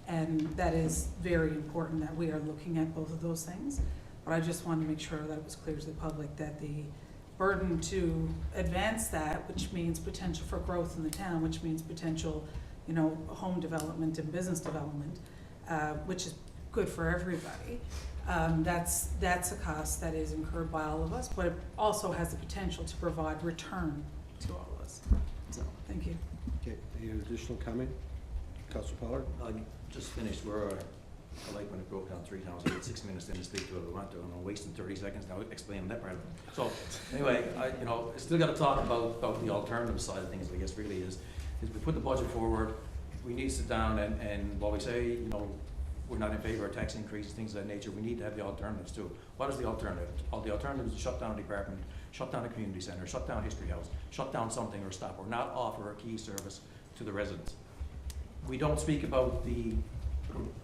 And that is very important that we are looking at both of those things. But I just wanted to make sure that it was clear to the public that the burden to advance that, which means potential for growth in the town, which means potential, you know, home development and business development, which is good for everybody. That's a cost that is incurred by all of us, but it also has the potential to provide return to all of us. So, thank you. Okay, any additional comment? Councilor Pollard? I just finished where I like when it broke down 3 times. I had 6 minutes then to speak to it. I want to, and I'm wasting 30 seconds now explaining that part of it. So anyway, I still got to talk about the alternative side of things. I guess really is we put the budget forward. We need to sit down and while we say we're not in favor of tax increases, things of that nature, we need to have the alternatives too. What is the alternative? The alternative is to shut down a department, shut down a community center, shut down History House, shut down something or stop, or not offer a key service to the residents. We don't speak about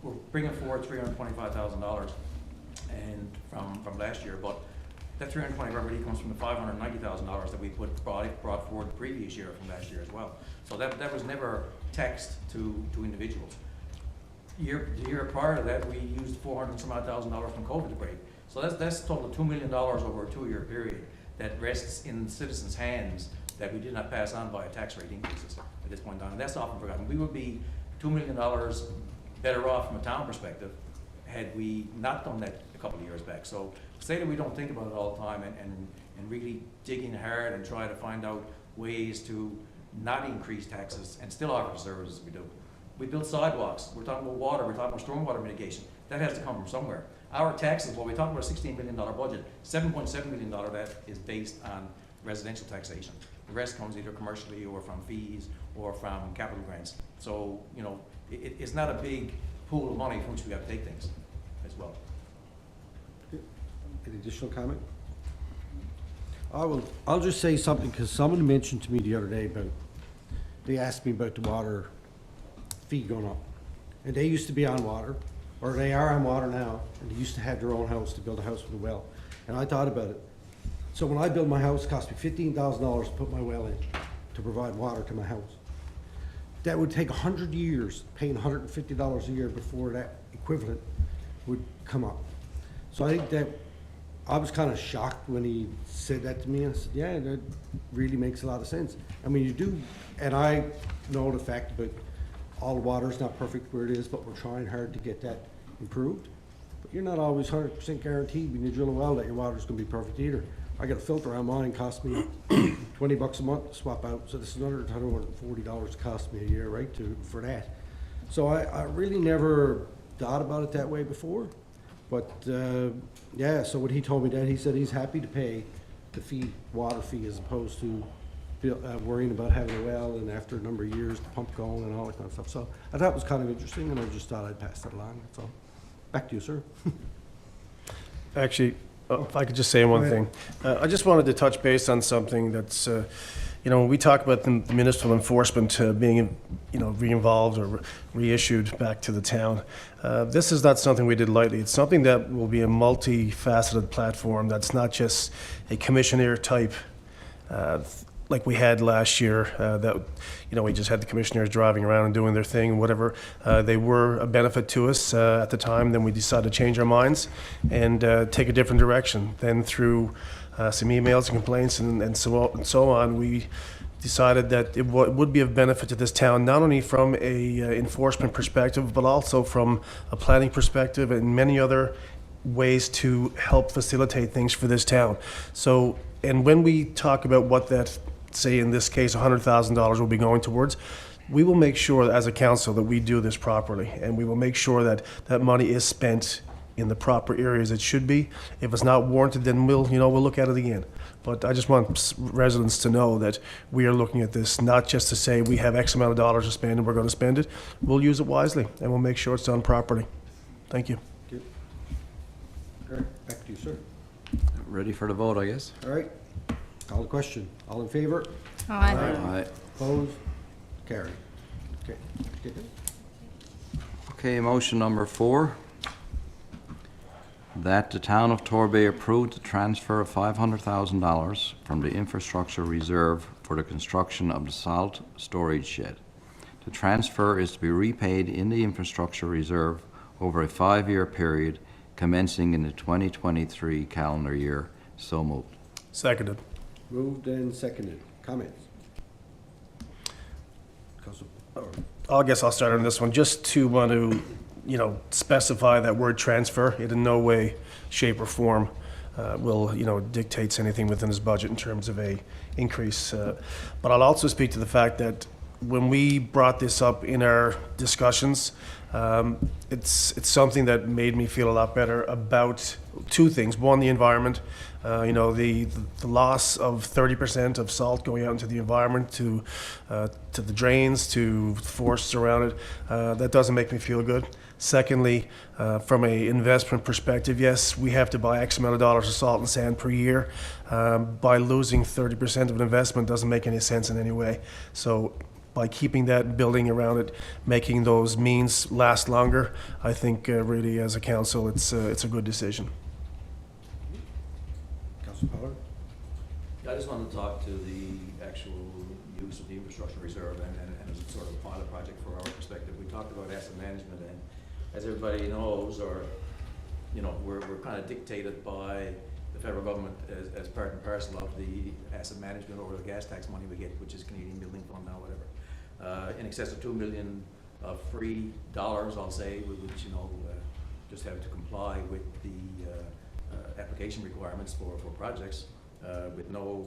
we're bringing forward $325,000 and from last year, but that $325,000 already comes from the $590,000 that we brought forward the previous year from last year as well. So that was never taxed to individuals. The year prior to that, we used $400,000 from COVID to break. So that's a total of $2 million over a 2-year period that rests in citizens' hands that we did not pass on via tax rate increases at this point in time. And that's often forgotten. We would be $2 million better off from a town perspective had we not done that a couple of years back. So say that we don't think about it all the time and really dig in hard and try to find out ways to not increase taxes and still offer the services we do. We build sidewalks, we're talking about water, we're talking about stormwater mitigation. That has to come from somewhere. Our taxes, well, we talk about a $16 million budget, $7.7 million of that is based on residential taxation. The rest comes either commercially or from fees or from capital grants. So, it's not a big pool of money from which we got to take things as well. Any additional comment? I'll just say something, because someone mentioned to me the other day they asked me about the water fee going up. And they used to be on water, or they are on water now, and they used to have their own house to build a house with a well. And I thought about it. So when I built my house, it cost me $15,000 to put my well in, to provide water to my house. That would take 100 years, paying $150 a year before that equivalent would come up. So I think that, I was kind of shocked when he said that to me. I said, yeah, that really makes a lot of sense. I mean, you do, and I know the fact about all the water is not perfect where it is, but we're trying hard to get that improved. But you're not always 100% guaranteed when you drill a well that your water's going to be perfect either. I got a filter on mine, cost me $20 a month to swap out, so this is another $140 it cost me a year, right, for that. So I really never thought about it that way before, but yeah. So when he told me that, he said he's happy to pay the water fee, as opposed to worrying about having a well and after a number of years the pump going and all that kind of stuff. So I thought it was kind of interesting, and I just thought I'd pass that along. That's all. Back to you, sir. Actually, If I could just say one thing. I just wanted to touch base on something that's, when we talk about the municipal enforcement being, re-involved or reissued back to the town, this is not something we did lightly. It's something that will be a multifaceted platform that's not just a commissioner type like we had last year, that, we just had the commissioners driving around and doing their thing and whatever. They were a benefit to us at the time. Then we decided to change our minds and take a different direction. Then through some emails and complaints and so on, we decided that it would be of benefit to this town, not only from a enforcement perspective, but also from a planning perspective and many other ways to help facilitate things for this town. So, and when we talk about what that, say in this case, $100,000 will be going towards, we will make sure as a council that we do this properly, and we will make sure that that money is spent in the proper areas it should be. If it's not warranted, then we'll look at it again. But I just want residents to know that we are looking at this not just to say we have X amount of dollars to spend and we're going to spend it. We'll use it wisely, and we'll make sure it's done properly. Thank you. All right, back to you, sir. Ready for the vote, I guess? All right, call the question. All in favor? Aye. Aye. Opposed? Carried. Okay. Get it? Okay, motion number 4, that the town of Torbay approve the transfer of $500,000 from the infrastructure reserve for the construction of the salt storage shed. The transfer is to be repaid in the infrastructure reserve over a 5-year period commencing in the 2023 calendar year. So moved. Seconded. Moved and seconded. Comments? I guess I'll start on this one, just to want to, specify that word transfer. It in no way, shape, or form will, dictates anything within this budget in terms of a increase. But I'll also speak to the fact that when we brought this up in our discussions, it's something that made me feel a lot better about two things. One, the environment. The loss of 30% of salt going out into the environment to the drains, to forests around it. That doesn't make me feel good. Secondly, from a investment perspective, yes, we have to buy X amount of dollars of salt and sand per year. By losing 30% of an investment doesn't make any sense in any way. So by keeping that building around it, making those means last longer, I think really as a council, it's a good decision. Councilor Pollard? I just wanted to talk to the actual use of the infrastructure reserve and as a sort of pilot project for our perspective. We talked about asset management, and as everybody knows, we're kind of dictated by the federal government as part and parcel of the asset management over the gas tax money we get, which is Canadian Building Fund now, whatever. In excess of $2 million of free dollars, I'll say, which just have to comply with the application requirements for projects with no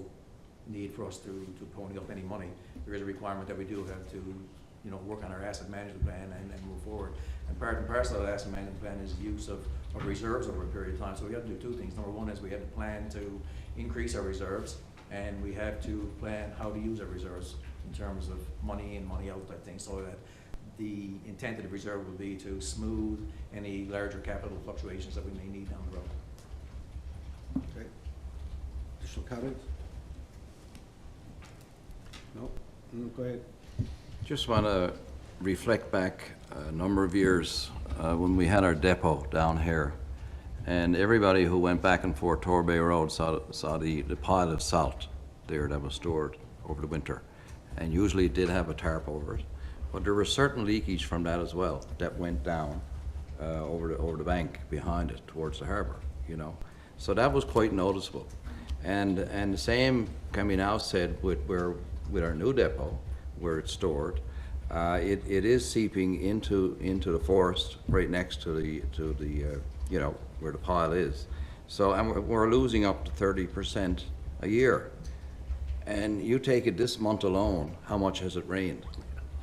need for us to pony up any money. There is a requirement that we do have to work on our asset management plan and move forward. And part and parcel of the asset management plan is the use of reserves over a period of time. So we have to do two things. Number one is we have to plan to increase our reserves, and we have to plan how to use our reserves in terms of money in, money out type things, so that the intent of the reserve will be to smooth any larger capital fluctuations that we may need down the road. Okay. Additional comments? No? Go ahead. Just want to reflect back a number of years when we had our depot down here, and everybody who went back and forth Torbay Road saw the pile of salt there that was stored over the winter, and usually it did have a tarp over it, but there was certain leakage from that as well that went down over the bank behind it towards the harbour, so that was quite noticeable. And the same can be now said with our new depot where it's stored. It is seeping into the forest right next to the where the pile is. So, and we're losing up to 30% a year. And you take it this month alone, how much has it rained?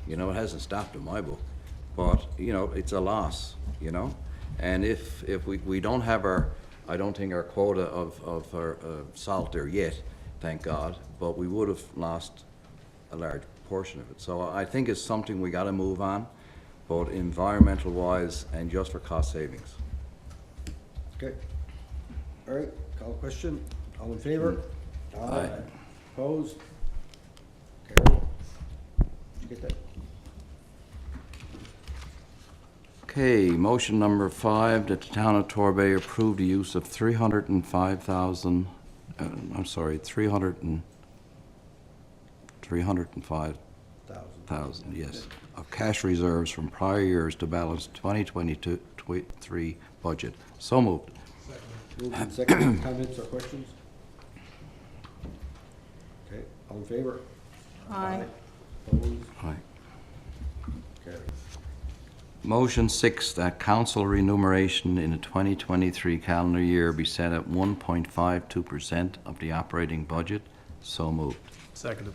It hasn't stopped in my book, but it's a loss. And if we don't have I don't think our quota of our salt there yet, thank God, but we would have lost a large portion of it. So I think it's something we got to move on, both environmental wise and just for cost savings. Okay. All right. Call the question. All in favor? Aye. Opposed? Carried. Did you get that? Okay, motion number 5, that the town of Torbay approve the use of 305,000, I'm sorry, 305,000, yes, of cash reserves from prior years to balance 2022-23 budget. So moved. Moved and seconded. Comments or questions? Okay, all in favor? Aye. Opposed? Aye. Carried. Motion 6, that council remuneration in the 2023 calendar year be set at 1.52% of the operating budget. So moved. Seconded.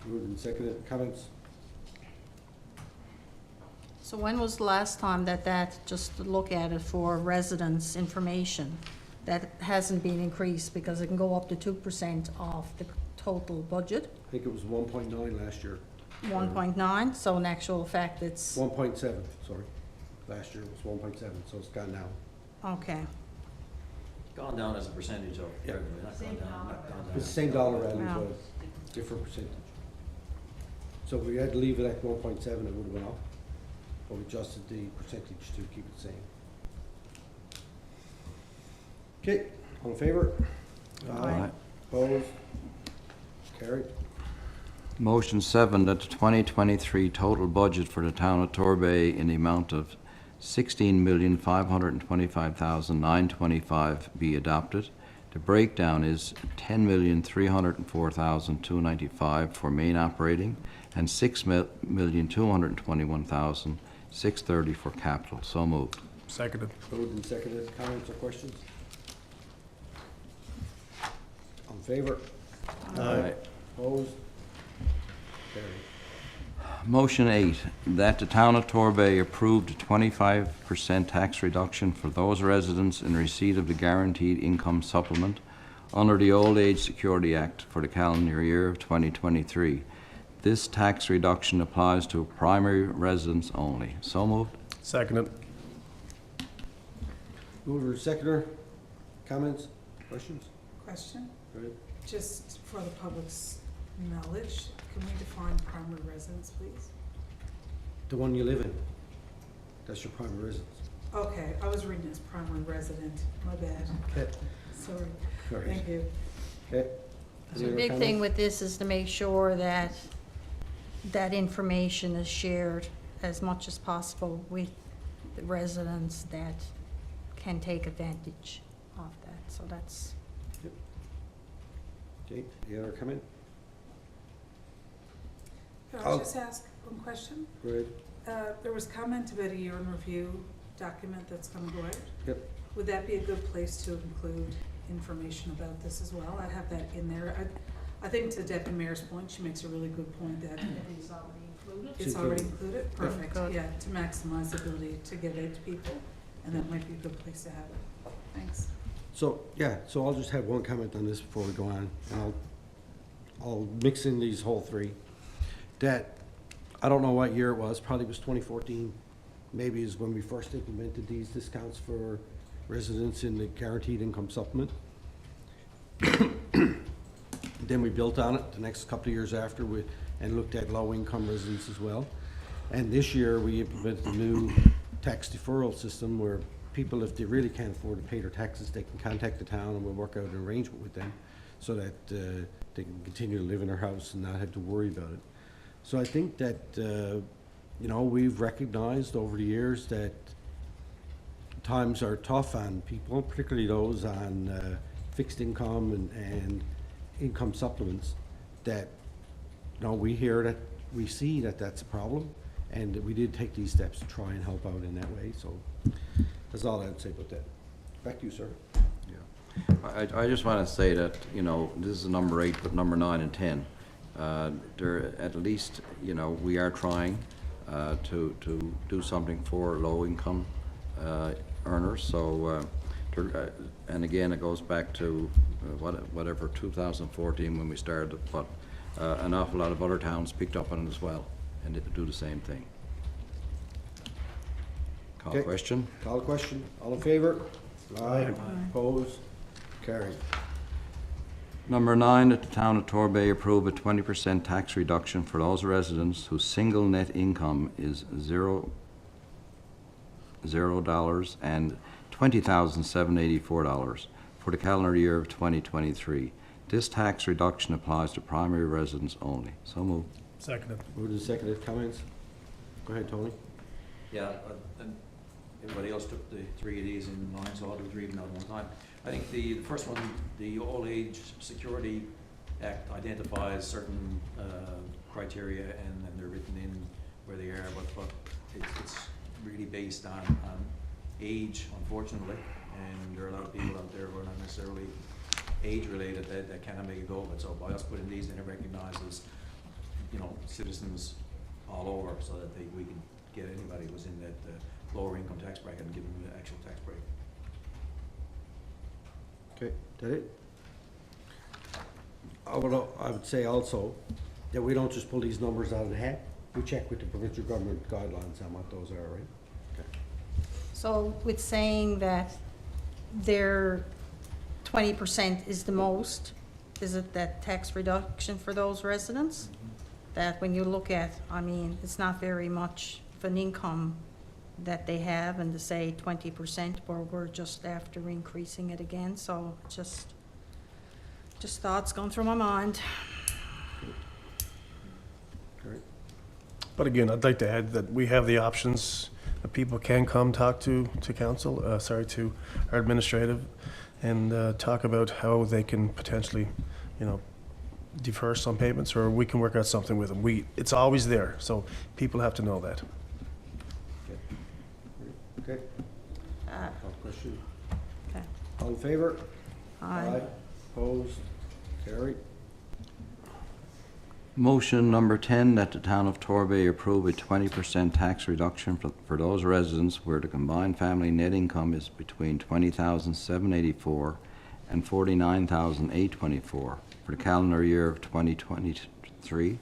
Moved and seconded. Comments? So when was the last time that, just to look at it for residents' information, that hasn't been increased because it can go up to 2% of the total budget? I think it was 1.9 last year. 1.9, so in actual fact, it's, 1.7, sorry. Last year it was 1.7, so it's gone down. okay. Gone down as a percentage of Yeah. revenue, not gone down, not gone down. It's the same dollar value, Wow. but different percentage. So if we had to leave it at 1.7, it would have went up, but we adjusted the percentage to keep it the same. Okay, all in favor? Aye. Opposed? Carried. Motion 7, that the 2023 total budget for the town of Torbay in the amount of $16,525,925 be adopted. The breakdown is $10,304,295 for main operating and $6,221,630 for capital. So moved. Seconded. Moved and seconded. Comments or questions? All in favor? Aye. Opposed? Carried. Motion 8, that the town of Torbay approved a 25% tax reduction for those residents in receipt of the guaranteed income supplement under the Old Age Security Act for the calendar year of 2023. This tax reduction applies to primary residents only. So moved. Seconded. Mover, seconder. Comments? Questions? Question, Go ahead. just for the public's knowledge, can we define primary residence, please? The one you live in. That's your primary residence. Okay, I was reading as primary resident, my bad, Okay. sorry, All right. thank you. Okay. The big thing with this is to make sure that that information is shared as much as possible with the residents that can take advantage of that. So that's, Okay, any other comment? Can Oh. I just ask one question? Go ahead. There was comment about a year in review document that's gonna go out. Yep. Would that be a good place to include information about this as well? I'd have that in there. I think to Deputy Mayor's point, she makes a really good point that It's already included. it's already included. Perfect, Good. yeah, to maximize the ability to get it to people, and that might be a good place to have it. Thanks. So, yeah, so I'll just have one comment on this before we go on, and I'll mix in these whole three. That, I don't know what year it was, probably was 2014, maybe is when we first implemented these discounts for residents in the guaranteed income supplement. Then we built on it the next couple of years after, and looked at low-income residents as well. And this year, we implemented a new tax deferral system where people, if they really can't afford to pay their taxes, they can contact the town and we'll work out an arrangement with them so that they can continue to live in their house and not have to worry about it. So I think that, we've recognized over the years that times are tough on people, particularly those on fixed income and income supplements, that, we hear that, we see that that's a problem, and that we did take these steps to try and help out in that way, so that's all I'd say about that. Back to you, sir. I just want to say that, this is number 8, but number 9 and 10. There, at least, we are trying to do something for low-income earners. So, and again, it goes back to whatever 2014 when we started, but an awful lot of other towns picked up on it as well, and they do the same thing. Call Okay. question. Call the question. All in favor? Aye. Opposed? Carried. Number 9, that the town of Torbay approve a 20% tax reduction for those residents whose single net income is $0 and $20,784 for the calendar year of 2023. This tax reduction applies to primary residents only. So moved. Seconded. Moved and seconded. Comments? Go ahead, Tony. Yeah, and everybody else took the 3 of these in line, so I'll do 3 of them at one time. I think the first one, the Old Age Security Act identifies certain criteria, and then they're written in where they are, but it's really based on age, unfortunately, and there are a lot of people out there who are not necessarily age-related that cannot make a go of it. So by us putting these in, it recognizes, you know, citizens all over, so that we can get anybody who's in that lower income tax bracket and give them the actual tax break. Okay, that it? I would say also that we don't just pull these numbers out of the hat. We check with the provincial government guidelines on what those are, right? Okay. So with saying that their 20% is the most, is it that tax reduction for those residents? That when you look at, I mean, it's not very much of an income that they have, and to say 20%, where we're just after increasing it again, so just thoughts going through my mind. Great. But again, I'd like to add that we have the options, that people can come talk to council, to our administrative, and talk about how they can potentially, you know, defer some payments, or we can work out something with them. It's always there, so people have to know that. Okay. Call question. Okay. All in favor? Aye. Opposed? Carried. Motion number 10, that the town of Torbay approve a 20% tax reduction for those residents where the combined family net income is between $20,784 and $49,824 for the calendar year of 2023.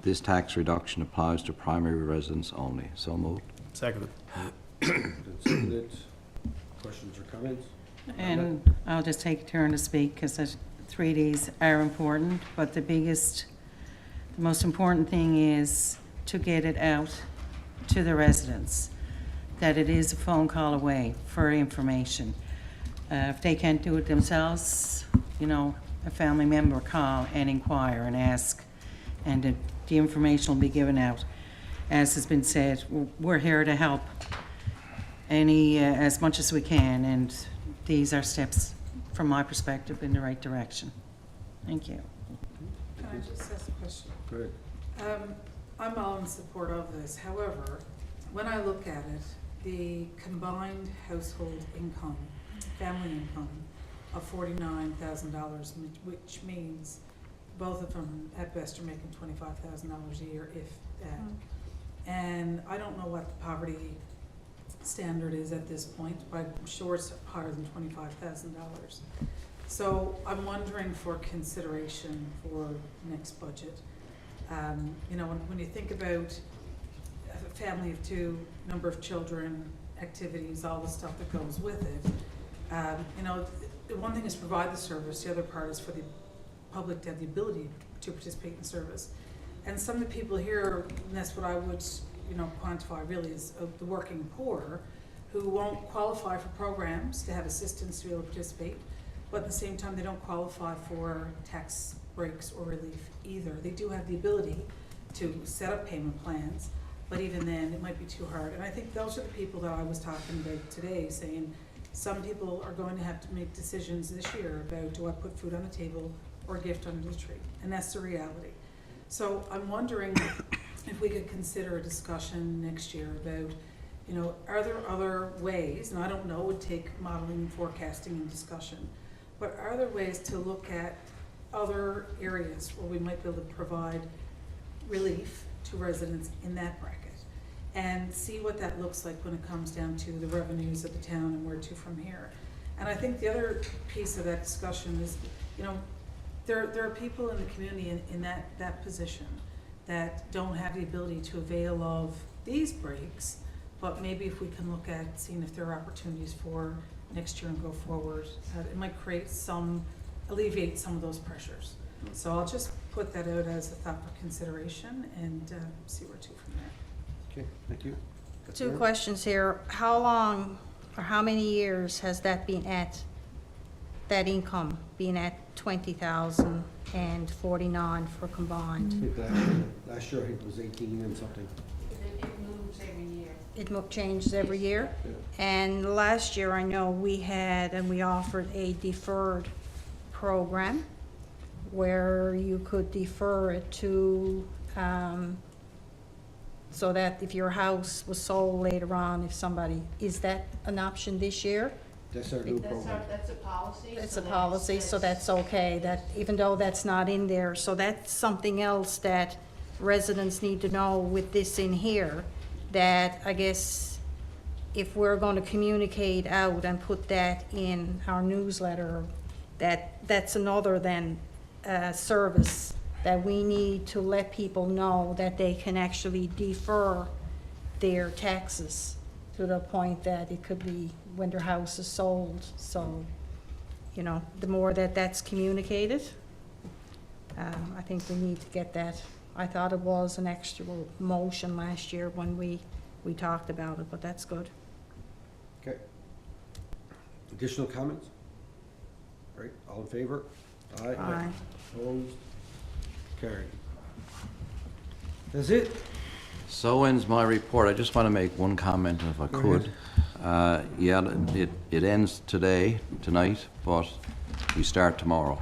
This tax reduction applies to primary residents only. So moved. Seconded. Seconded. Questions or comments? And I'll just take a turn to speak, because the 3Ds are important, but the most important thing is to get it out to the residents, that it is a phone call away for information. If they can't do it themselves, you know, a family member call and inquire and ask, and the information will be given out. As has been said, we're here to help as much as we can, and these are steps, from my perspective, in the right direction. Thank you. Can I just ask a question? Good. I'm all in support of this. However, when I look at it, the combined household income, family income of $49,000, which means both of them at best are making $25,000 a year, if that. And I don't know what the poverty standard is at this point, but I'm sure it's higher than $25,000. So I'm wondering for consideration for next budget. You know, when you think about a family of 2, number of children, activities, all the stuff that goes with it, you know, the one thing is provide the service, the other part is for the public to have the ability to participate in service. And some of the people here, and that's what I would, you know, quantify really, is the working poor who won't qualify for programs to have assistance to be able to participate, but at the same time they don't qualify for tax breaks or relief either. They do have the ability to set up payment plans, but even then it might be too hard. And I think those are the people that I was talking about today, saying some people are going to have to make decisions this year about, do I put food on the table or gift under the tree? And that's the reality. So I'm wondering if we could consider a discussion next year about, you know, are there other ways, and I don't know, it would take modeling, forecasting, and discussion, but are there ways to look at other areas where we might be able to provide relief to residents in that bracket and see what that looks like when it comes down to the revenues of the town and where to from here. And I think the other piece of that discussion is, you know, there are people in the community in that position that don't have the ability to avail of these breaks, but maybe if we can look at seeing if there are opportunities for next year and go forward. It might alleviate some of those pressures. So I'll just put that out as a thought for consideration and see where to from there. Okay, thank you. Two questions here. How long or how many years has that been at, that income been at 20,000 and 49 for I combined? think last year I think it was 18 and something. It moves every year. It changes every year? Yeah. And last year, I know we had, and we offered a deferred program where you could defer it to, so that if your house was sold later on, if somebody, is that an option this year? That's our new program. That's a policy. It's a policy, so that's okay, that, even though that's not in there, so that's something else that residents need to know with this in here, that I guess if we're going to communicate out and put that in our newsletter, that's another than service that we need to let people know that they can actually defer their taxes to the point that it could be when their house is sold. So, you know, the more that that's communicated, I think we need to get that. I thought it was an extra motion last year when we talked about it, but that's good. Okay. Additional comments? All right, all in favor? Aye. Opposed? Carried. That's it? So ends my report. I just want to make one comment if I Go could. Yeah, it ends tonight, but we start tomorrow.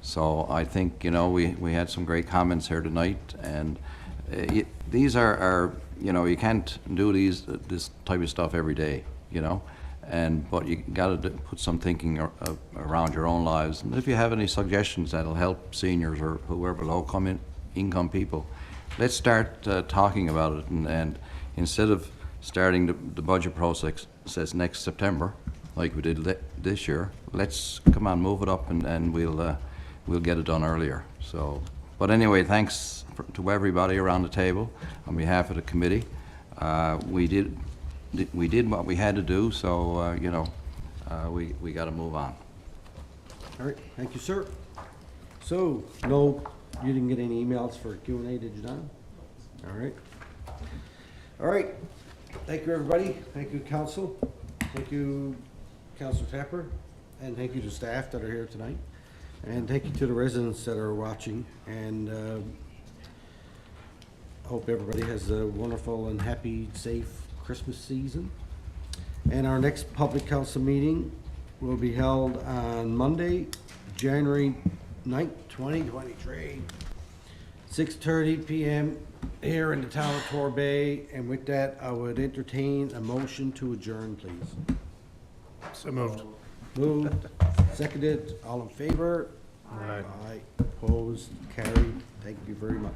So I think, you know, we had some great comments here tonight, and these are, you know, you can't do this type of stuff every day, you know, but you got to put some thinking around your own lives. And if you have any suggestions that'll help seniors or whoever, low-income people, let's start talking about it. And instead of starting the budget process next September, like we did this year, let's come on, move it up, and we'll get it done earlier. So, but anyway, thanks to everybody around the table on behalf of the committee. We did what we had to do, so you know, we got to move on. All right, thank you, sir. So, no, you didn't get any emails for Q&A, did you, Don? All right. All right, thank you, everybody. Thank you, council. Thank you, Councilor Tapper, and thank you to staff that are here tonight. And thank you to the residents that are watching, and hope everybody has a wonderful and happy, safe Christmas season. And our next public council meeting will be held on Monday, January 9th, 2023, 6:30 p.m. here in the town of Torbay. And with that, I would entertain a motion to adjourn, please. So moved. Moved, seconded, all in favor? Aye. Aye, opposed, carried. Thank you very much.